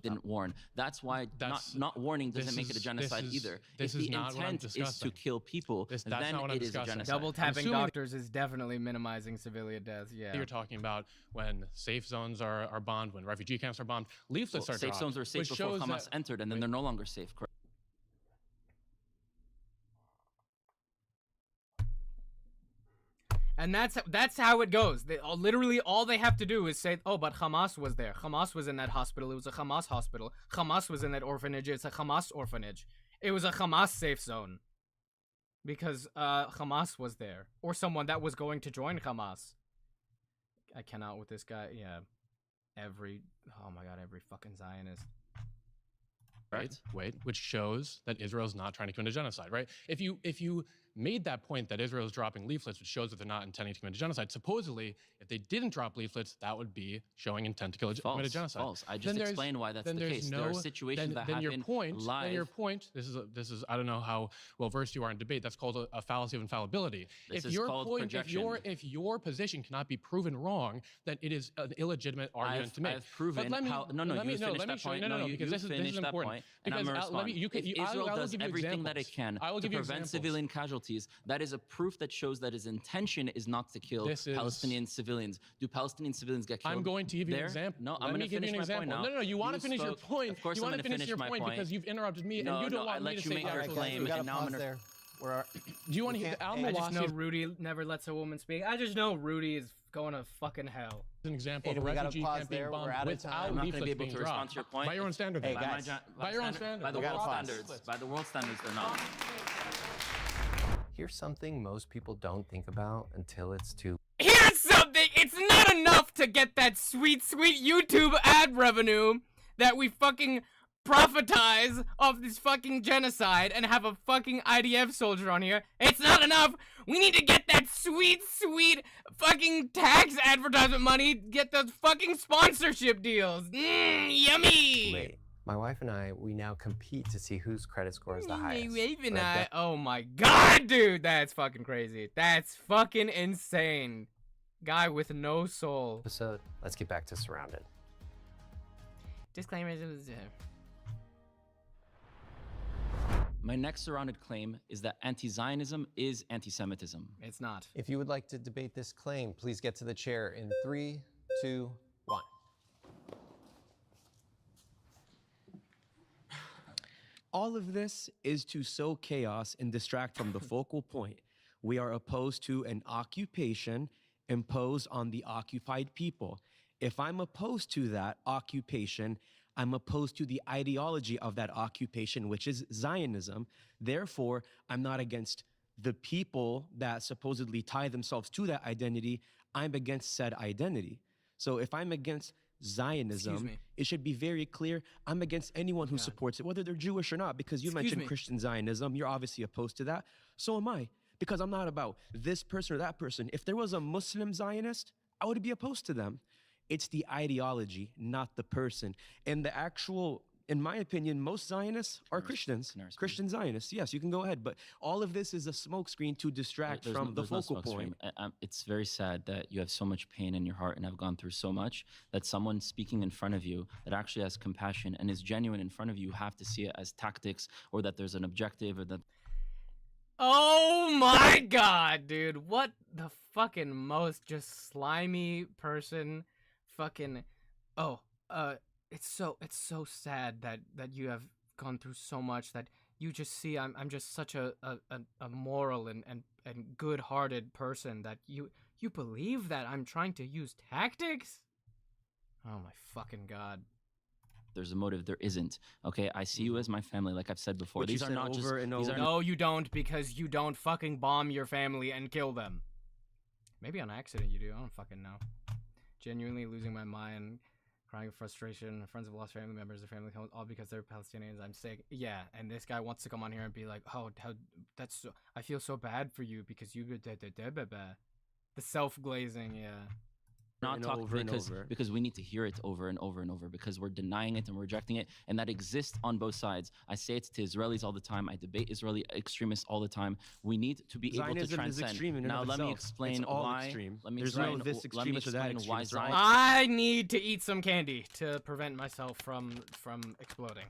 Didn't warn. That's why not warning doesn't make it a genocide either. If the intent is to kill people, then it is a genocide. Double tapping doctors is definitely minimizing civilian deaths. Yeah. You're talking about when safe zones are bombed, when refugee camps are bombed, leaflets are dropped. Safe zones were safe before Hamas entered, and then they're no longer safe. Correct? And that's how it goes. Literally all they have to do is say, oh, but Hamas was there. Hamas was in that hospital. It was a Hamas hospital. Hamas was in that orphanage. It's a Hamas orphanage. It was a Hamas safe zone. Because Hamas was there. Or someone that was going to join Hamas. I cannot with this guy. Yeah. Oh my god, every fucking Zionist. Right? Wait, which shows that Israel's not trying to commit a genocide, right? If you made that point that Israel is dropping leaflets, which shows that they're not intending to commit a genocide, supposedly, if they didn't drop leaflets, that would be showing intent to commit a genocide. False. I just explained why that's the case. There are situations that happen live. Then your point, this is I don't know how well versed you are in debate, that's called a fallacy of infallibility. This is called projection. If your position cannot be proven wrong, then it is an illegitimate argument to make. I've proven how. No, you finish that point. No, because this is important. And I'm going to respond. If Israel does everything that it can to prevent civilian casualties, that is a proof that shows that its intention is not to kill Palestinian civilians. Do Palestinian civilians get killed? I'm going to give you an example. No, I'm going to finish my point now. No, you want to finish your point. Of course you I'm going to finish your point because you've interrupted me and you don't want me to say your claim. And now I'm going to... Do you want to hear the I just know Rudy never lets a woman speak. I just know Rudy is going to fucking hell. An example of a refugee camp being bombed without I'm not going to be able to respond to your point. By your own standards. By your own standards. By the world standards. By the world standards, they're not. Here's something most people don't think about until it's too... Here's something! It's not enough to get that sweet, sweet YouTube ad revenue that we fucking profitize off this fucking genocide and have a fucking IDF soldier on here. It's not enough! We need to get that sweet, sweet fucking tax advertisement money, get those fucking sponsorship deals. Yummy! Wait. My wife and I, we now compete to see whose credit score is the highest. Oh my god, dude, that's fucking crazy. That's fucking insane. Guy with no soul. Episode. Let's get back to Surrounded. Disclaimer. My next Surrounded claim is that anti-Zionism is anti-Semitism. It's not. If you would like to debate this claim, please get to the chair in 3, 2, 1. All of this is to sow chaos and distract from the focal point. We are opposed to an occupation imposed on the occupied people. If I'm opposed to that occupation, I'm opposed to the ideology of that occupation, which is Zionism. Therefore, I'm not against the people that supposedly tie themselves to that identity. I'm against said identity. So if I'm against Zionism, it should be very clear I'm against anyone who supports it, whether they're Jewish or not, because you mentioned Christian Zionism. You're obviously opposed to that. So am I, because I'm not about this person or that person. If there was a Muslim Zionist, I would be opposed to them. It's the ideology, not the person. And the actual, in my opinion, most Zionists are Christians. Christian Zionists. Yes, you can go ahead. But all of this is a smokescreen to distract from the focal point. It's very sad that you have so much pain in your heart and have gone through so much that someone speaking in front of you that actually has compassion and is genuine in front of you have to see it as tactics or that there's an objective or that... Oh my god, dude. What the fucking most just slimy person fucking... It's so sad that you have gone through so much that you just see I'm just such a moral and good-hearted person that you believe that I'm trying to use tactics? Oh my fucking god. There's a motive. There isn't. Okay, I see you as my family, like I've said before. These are not just... No, you don't, because you don't fucking bomb your family and kill them. Maybe on accident you do. I don't fucking know. Genuinely losing my mind. Crying of frustration. Friends have lost family members. Their family all because they're Palestinians. I'm sick. Yeah, and this guy wants to come on here and be like, "Oh, how that's so, I feel so bad for you because you the self-glazing." Yeah. Not talk because we need to hear it over and over and over because we're denying it and rejecting it, and that exists on both sides. I say it to Israelis all the time. I debate Israeli extremists all the time. We need to be able to transcend. Now let me explain why. Extreme. Let me There's explain, no this extremist or that extremist. I need to eat some candy to prevent myself from exploding.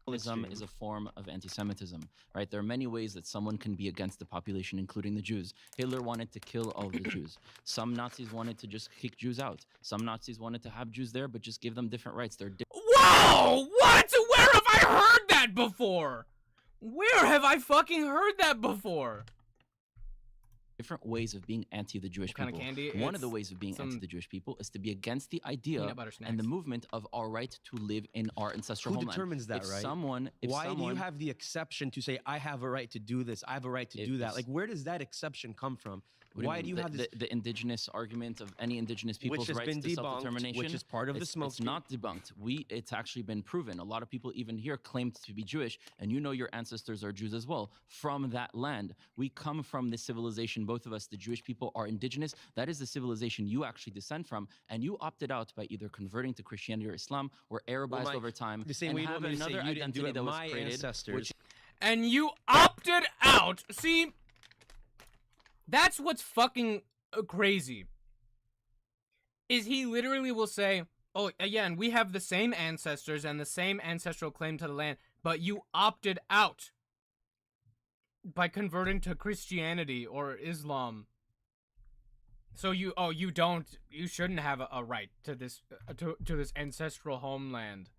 Nationalism is a form of anti-Semitism, right? There are many ways that someone can be against the population, including the Jews. Hitler wanted to kill all of the Jews. Some Nazis wanted to just kick Jews out. Some Nazis wanted to have Jews there, but just give them different rights. They're Whoa! What? Where have I heard that before? Where have I fucking heard that before? different ways of being anti the Jewish people. One of the ways of being anti the Jewish people is to be against the idea and the movement of our right to live in our ancestral homeland. Who determines that, right? Why do you have the exception to say, I have a right to do this, I have a right to do that? Like, where does that exception come from? Why do you have this? The indigenous argument of any indigenous people's rights to self-determination, which is part of the smoke. It's not debunked. It's actually been proven. A lot of people even here claim to be Jewish, and you know your ancestors are Jews as well. From that land, we come from this civilization. Both of us, the Jewish people, are indigenous. That is the civilization you actually descend from, and you opted out by either converting to Christianity or Islam, or Arabized over time, the same way you have another identity that was created. Ancestors. And you opted out. See. That's what's fucking crazy. Is he literally will say, oh, yeah, and we have the same ancestors and the same ancestral claim to the land, but you opted out by converting to Christianity or Islam. So you shouldn't have a right to this to this ancestral homeland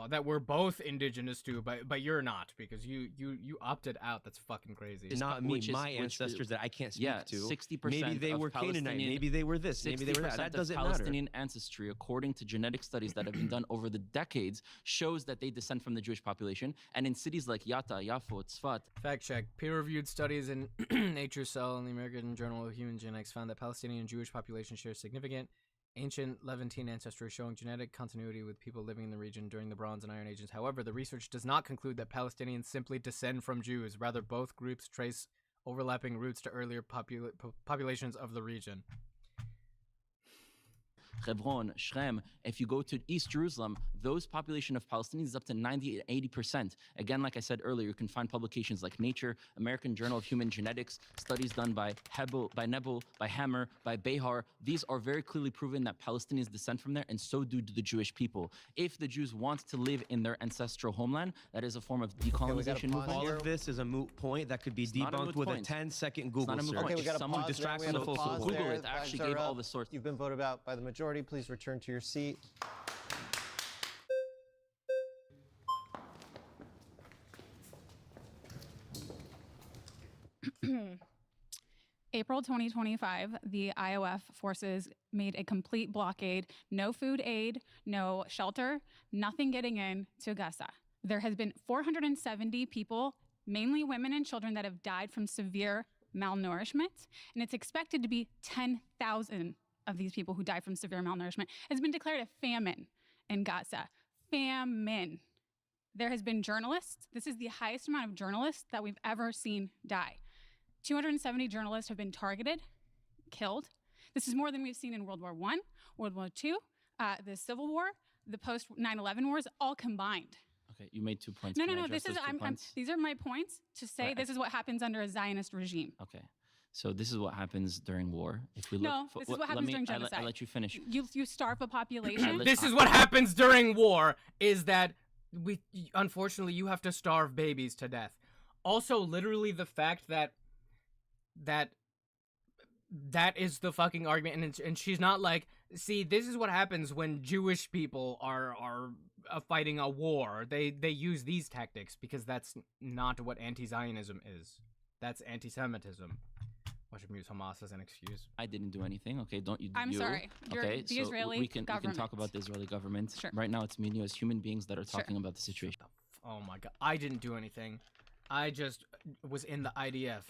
that we're both indigenous to, but you're not, because you opted out. That's fucking crazy. It's not me, my ancestors that I can't speak to. 60% maybe they were Canaanite, maybe they were this, maybe they were that. That doesn't matter. Palestinian ancestry, according to genetic studies that have been done over the decades, shows that they descend from the Jewish population. And in cities like Yatta, Yafo, Tzfat. Fact check. Peer-reviewed studies in Nature Cell and the American Journal of Human Genetics found that Palestinian Jewish population shares significant ancient Levantine ancestry, showing genetic continuity with people living in the region during the Bronze and Iron Ages. However, the research does not conclude that Palestinians simply descend from Jews. Rather, both groups trace overlapping roots to earlier populations of the region. Hebron, Shrem, if you go to East Jerusalem, those population of Palestinians is up to 90 to 80%. Again, like I said earlier, you can find publications like Nature, American Journal of Human Genetics, studies done by Nebel, by Hammer, by Behar. These are very clearly proven that Palestinians descend from there, and so do the Jewish people. If the Jews want to live in their ancestral homeland, that is a form of decolonization movement. All of this is a moot point that could be debunked with a 10-second Google search. Okay, we got to Someone pause distracts there. from the focus. Google it. I actually gave all the sources. You've been voted out by the majority. Please return to your seat. April 2025, the IOF forces made a complete blockade, no food aid, no shelter, nothing getting in to Gaza. There has been 470 people, mainly women and children, that have died from severe malnourishment, and it's expected to be 10,000 of these people who die from severe malnourishment. Has been declared a famine in Gaza. Famine. There has been journalists. This is the highest amount of journalists that we've ever seen die. 270 journalists have been targeted, killed. This is more than we've seen in World War I, World War II, the Civil War, the post 9/11 wars, all combined. Okay, you made 2 points. No. This is these are my points to say right. This is what happens under a Zionist regime. Okay. So this is what happens during war. If we look, this is what happens during genocide. I'll let you finish. You starve a population. This is what happens during war, is that unfortunately, you have to starve babies to death. Also, literally the fact that is the fucking argument, and she's not like, see, this is what happens when Jewish people are fighting a war. They use these tactics because that's not what anti-Zionism is. That's anti-Semitism. Watch him use Hamas as an excuse. I didn't do anything. Okay, don't you? I'm sorry. Okay, the Israeli government. We can talk about the Israeli government. Sure. Right now, it's me and you as human beings that are talking about the situation. Oh my God! I didn't do anything. I just was in the IDF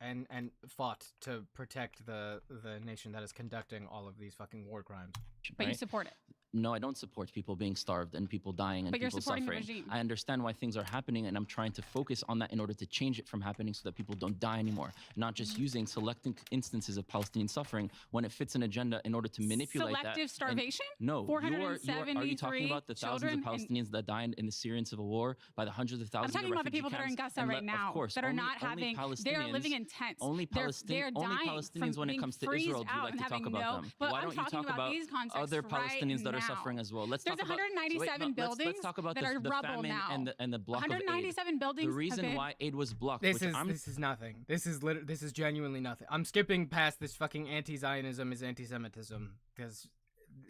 and fought to protect the nation that is conducting all of these fucking war crimes. But you support it. No, I don't support people being starved and people dying and But you're people supporting the suffering. regime. I understand why things are happening, and I'm trying to focus on that in order to change it from happening so that people don't die anymore. Not just using selecting instances of Palestinian suffering when it fits an agenda in order to manipulate that. Selective starvation? No, are you talking about the thousands of children Palestinians that died in the Syrian civil war, by the hundreds of thousands I'm talking of about the people that are in Gaza right now, of course, that are only, not having, they are living in tents. Only Palestinians when it comes to Israel do you like to talk about them. But Why I'm don't you talking talk about these contexts other right Palestinians that are now. suffering as well? Let's There's talk about 197 buildings let's talk about that are the rubble famine now. and the block of aid. 197 buildings. The reason why aid was blocked. This is nothing. This is genuinely nothing. I'm skipping past this fucking anti-Zionism is anti-Semitism because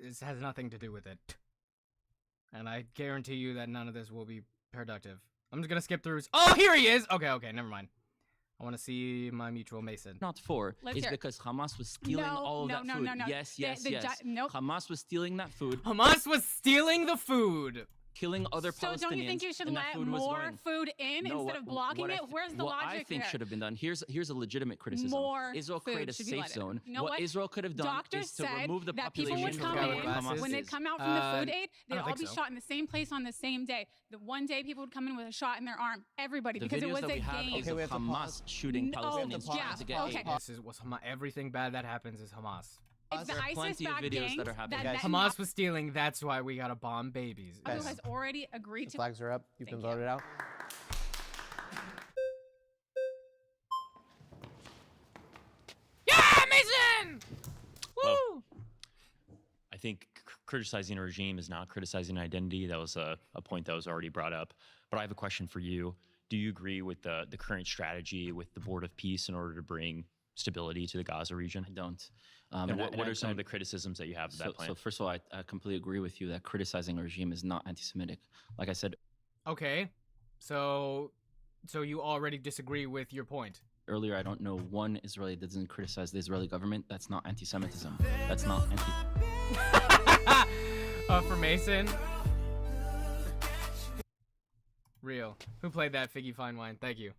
this has nothing to do with it. And I guarantee you that none of this will be productive. I'm just gonna skip through. Oh, here he is. Okay, never mind. I want to see my mutual Mason. Not for is because Hamas was stealing all of that food. No. Yes. Nope. Hamas was stealing that food. Hamas was stealing the food. Killing other Palestinians. So don't you think you should let more food in instead of blocking it? Where's the logic there? What I think should have been done, here's a legitimate criticism. More Israel food created a should be safe let in. zone. You know what what? Israel could have done Doctors is to said remove the that people population would from come Hamas. in, when they'd come out from the food aid, they'd all be so. shot in the same place on the same day. The one day people would come in with a shot in their arm. Everybody, because it was a game. Is of Hamas shooting Palestinians trying to get aid. This is what's Hamas. Everything bad that happens is Hamas. It's the ISIS-backed gangs that Hamas was stealing. That's why we gotta bomb babies. Who has already agreed to. Flags are up. You've been voted out. Yeah, Mason! Woo! I think criticizing a regime is not criticizing an identity. That was a point that was already brought up. But I have a question for you. Do you agree with the current strategy with the Board of Peace in order to bring stability to the Gaza region? I don't. What are some of the criticisms that you have of that plan? So first of all, I completely agree with you that criticizing a regime is not anti-Semitic. Like I said. Okay, so you already disagree with your point. Earlier, I don't know one Israeli that doesn't criticize the Israeli government. That's not anti-Semitism. That's not for Mason. Real. Who played that Figgy Fine Wine? Thank you.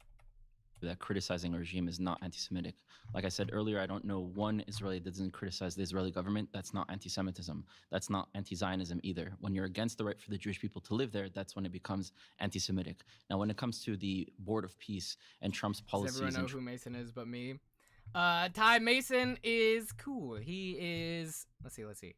That criticizing a regime is not anti-Semitic. Like I said earlier, I don't know one Israeli that doesn't criticize the Israeli government. That's not anti-Semitism. That's not anti-Zionism either. When you're against the right for the Jewish people to live there, that's when it becomes anti-Semitic. Now, when it comes to the Board of Peace and Trump's policies... Does everyone know who Mason is but me? Ty Mason is cool. He is... Let's see.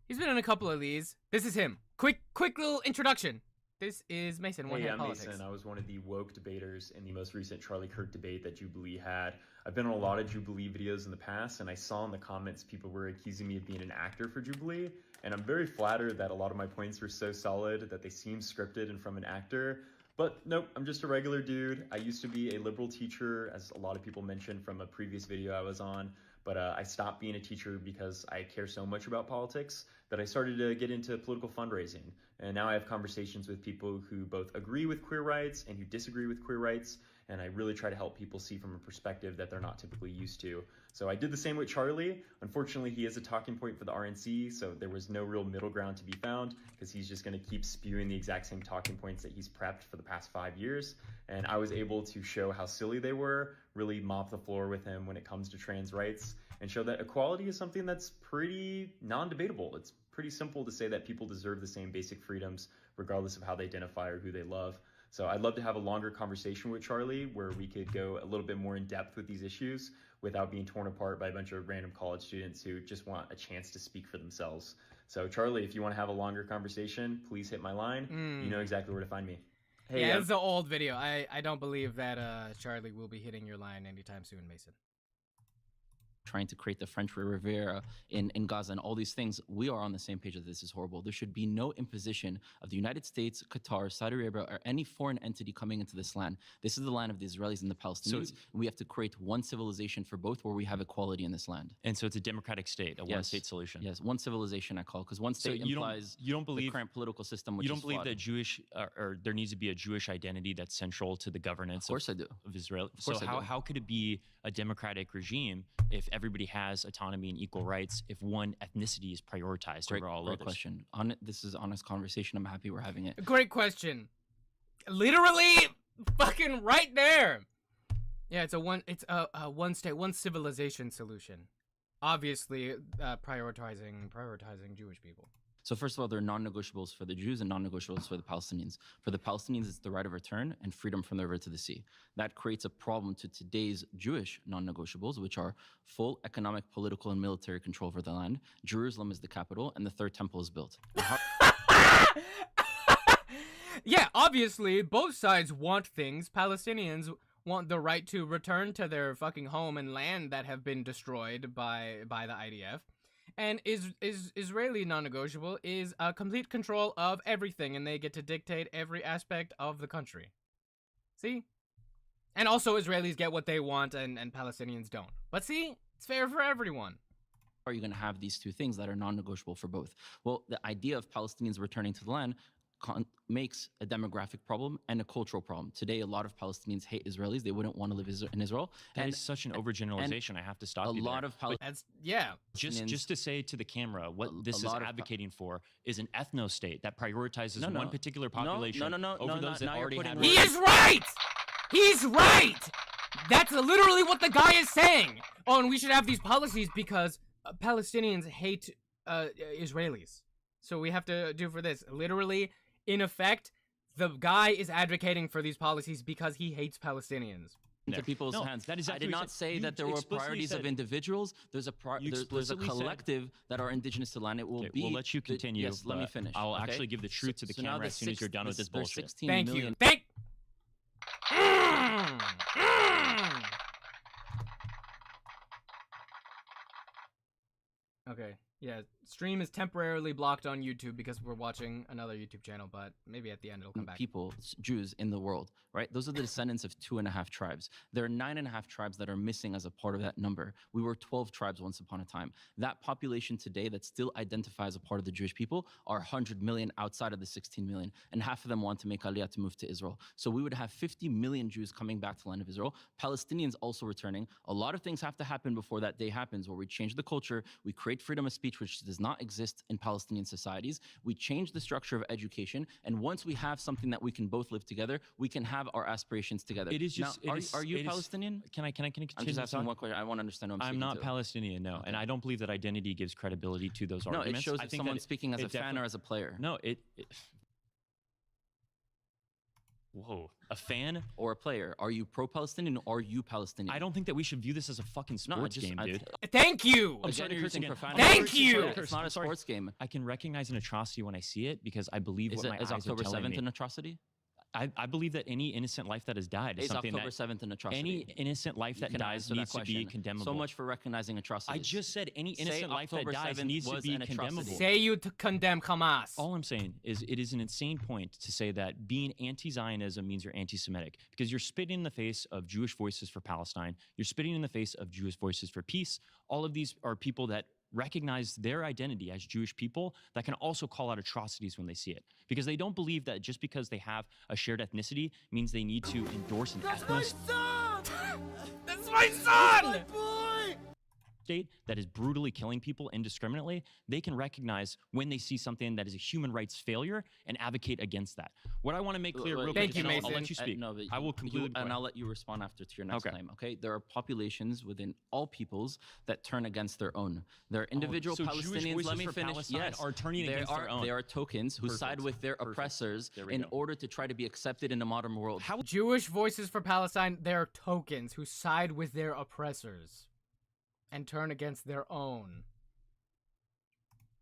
He's been in a couple of these. This is him. Quick little introduction. This is Mason, One Hand Politics. Mason. I was one of the woke debaters in the most recent Charlie Kirk debate that Jubilee had. I've been on a lot of Jubilee videos in the past, and I saw in the comments people were accusing me of being an actor for Jubilee, and I'm very flattered that a lot of my points were so solid that they seem scripted and from an actor. But nope, I'm just a regular dude. I used to be a liberal teacher, as a lot of people mentioned from a previous video I was on, but I stopped being a teacher because I care so much about politics that I started to get into political fundraising. And now I have conversations with people who both agree with queer rights and who disagree with queer rights, and I really try to help people see from a perspective that they're not typically used to. So I did the same with Charlie. Unfortunately, he is a talking point for the RNC, so there was no real middle ground to be found because he's just going to keep spewing the exact same talking points that he's prepped for the past 5 years. And I was able to show how silly they were, really mop the floor with him when it comes to trans rights, and show that equality is something that's pretty non-debatable. It's pretty simple to say that people deserve the same basic freedoms regardless of how they identify or who they love. So I'd love to have a longer conversation with Charlie where we could go a little bit more in depth with these issues without being torn apart by a bunch of random college students who just want a chance to speak for themselves. So Charlie, if you want to have a longer conversation, please hit my line. You know exactly where to find me. Hey, yeah, it's an old video. I don't believe that Charlie will be hitting your line anytime soon, Mason. Trying to create the French Riviera in Gaza and all these things, we are on the same page that this is horrible. There should be no imposition of the United States, Qatar, Saudi Arabia, or any foreign entity coming into this land. This is the land of the Israelis and the Palestinians, and we have to create one civilization for both where we have equality in this land. And so it's a democratic state, a one-state solution. Yes, one civilization I call, because one state implies you don't believe, the current political system, which you don't is believe flawed. that Jewish, or there needs to be a Jewish identity that's central to the governance of Israel. Of course how could it be a democratic regime if everybody has autonomy and equal rights, if one ethnicity is prioritized over all others? Great question. This is honest conversation. I'm happy we're having it. Great question. Literally, fucking right there. Yeah, it's a one state, one civilization solution. obviously prioritizing Jewish people. So first of all, there are non-negotiables for the Jews and non-negotiables for the Palestinians. For the Palestinians, it's the right of return and freedom from the river to the sea. That creates a problem to today's Jewish non-negotiables, which are full economic, political, and military control over the land. Jerusalem is the capital, and the third temple is built. Yeah, obviously, both sides want things. Palestinians want the right to return to their fucking home and land that have been destroyed by the IDF. And Israeli non-negotiable is complete control of everything, and they get to dictate every aspect of the country. See? And also Israelis get what they want, and Palestinians don't. But see? It's fair for everyone. Are you going to have these two things that are non-negotiable for both? Well, the idea of Palestinians returning to the land makes a demographic problem and a cultural problem. Today, a lot of Palestinians hate Israelis. They wouldn't want to live in Israel. That is such an overgeneralization. I have to stop you there. A lot of Palestinians... Just to say to the camera, what this is advocating for is an ethno-state that prioritizes one particular population over those that already have... He is right! He's right! That's literally what the guy is saying! Oh, and we should have these policies because Palestinians hate Israelis. So we have to do for this. Literally, in effect, the guy is advocating for these policies because he hates Palestinians. Into people's hands. That is I did not say that there were priorities of individuals. There's a collective that are indigenous to the land. It will be. We'll let you continue. Yes, let me finish. I'll actually give the truth to the camera as soon as you're done with this bullshit. Thank you. Okay. Yeah, stream is temporarily blocked on YouTube because we're watching another YouTube channel, but maybe at the end it'll come back. People, Jews in the world, right? Those are the descendants of 2.5 tribes. There are 9.5 tribes that are missing as a part of that number. We were 12 tribes once upon a time. That population today that still identifies as a part of the Jewish people are 100 million outside of the 16 million, and half of them want to make Aliyah to move to Israel. So we would have 50 million Jews coming back to the land of Israel, Palestinians also returning. A lot of things have to happen before that day happens, where we change the culture, we create freedom of speech, which does not exist in Palestinian societies. We change the structure of education, and once we have something that we can both live together, we can have our aspirations together. It is just. Now, are you Palestinian? Can I continue? I'm just asking one question. I want to understand who I'm not Palestinian, no, and I don't believe that identity gives credibility to those arguments. No, it shows if someone's speaking as a fan or as a player. No, Whoa, a fan or a player? Are you pro-Palestinian or are you Palestinian? I don't think that we should view this as a fucking sports game, dude. Thank you! I'm sorry to curse again. Thank you! It's not a sports game. I can recognize an atrocity when I see it because I believe what my eyes are telling me. Is October 7th an atrocity? I believe that any innocent life that has died is something October 7th an atrocity. Any innocent life that dies needs to be condemnable. So much for recognizing atrocities. I just said any innocent life that dies needs to be condemnable. Say you to condemn Hamas. All I'm saying is it is an insane point to say that being anti-Zionism means you're anti-Semitic because you're spitting in the face of Jewish voices for Palestine. You're spitting in the face of Jewish voices for peace. All of these are people that recognize their identity as Jewish people that can also call out atrocities when they see it. Because they don't believe that just because they have a shared ethnicity means they need to endorse an ethnic That's my son! state that is brutally killing people indiscriminately. They can recognize when they see something that is a human rights failure and advocate against that. What I want to make clear real quick, I'll let you speak. I will conclude. And I'll let you respond after to your next claim, okay? There are populations within all peoples that turn against their own. There are individual Palestinians, let me finish. Yes, are turning against their own. There are tokens who side with their oppressors in order to try to be accepted in a modern world. Jewish voices for Palestine, they are tokens who side with their oppressors and turn against their own.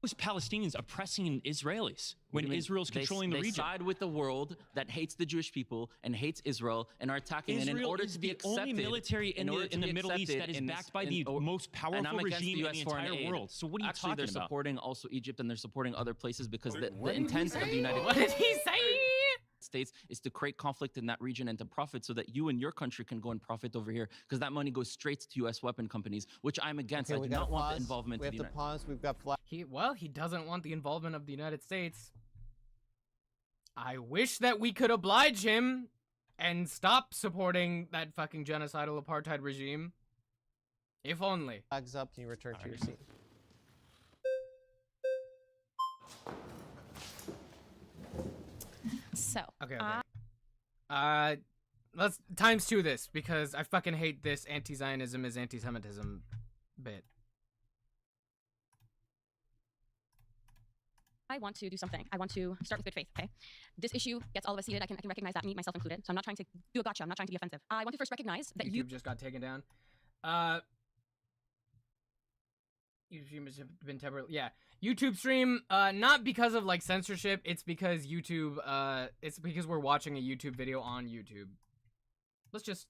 Was Palestinians oppressing Israelis when Israel's controlling the region? They side with the world that hates the Jewish people and hates Israel and are attacking it in order to be accepted. Israel is the only military in the Middle East that is backed by the most powerful regime in the entire world. So what are you talking about? They're supporting also Egypt and they're supporting other places because the intent of the United What did he say? States is to create conflict in that region and to profit so that you and your country can go and profit over here because that money goes straight to U.S. weapon companies, which I'm against. I do not want the involvement of the United States. We've got he doesn't want the involvement of the United States. I wish that we could oblige him and stop supporting that fucking genocidal apartheid regime. If only. Flags up, can you return to your seat? So okay. Let's ×2 this because I fucking hate this anti-Zionism is anti-Semitism bit. I want to do something. I want to start with good faith, okay? This issue gets all of us seated. I can recognize that, me, myself included. So I'm not trying to do a gotcha. I'm not trying to be offensive. I want to first recognize that YouTube just got taken down. YouTube stream has been temporarily, yeah. YouTube stream, not because of like censorship, it's because YouTube, it's because we're watching a YouTube video on YouTube. Let's just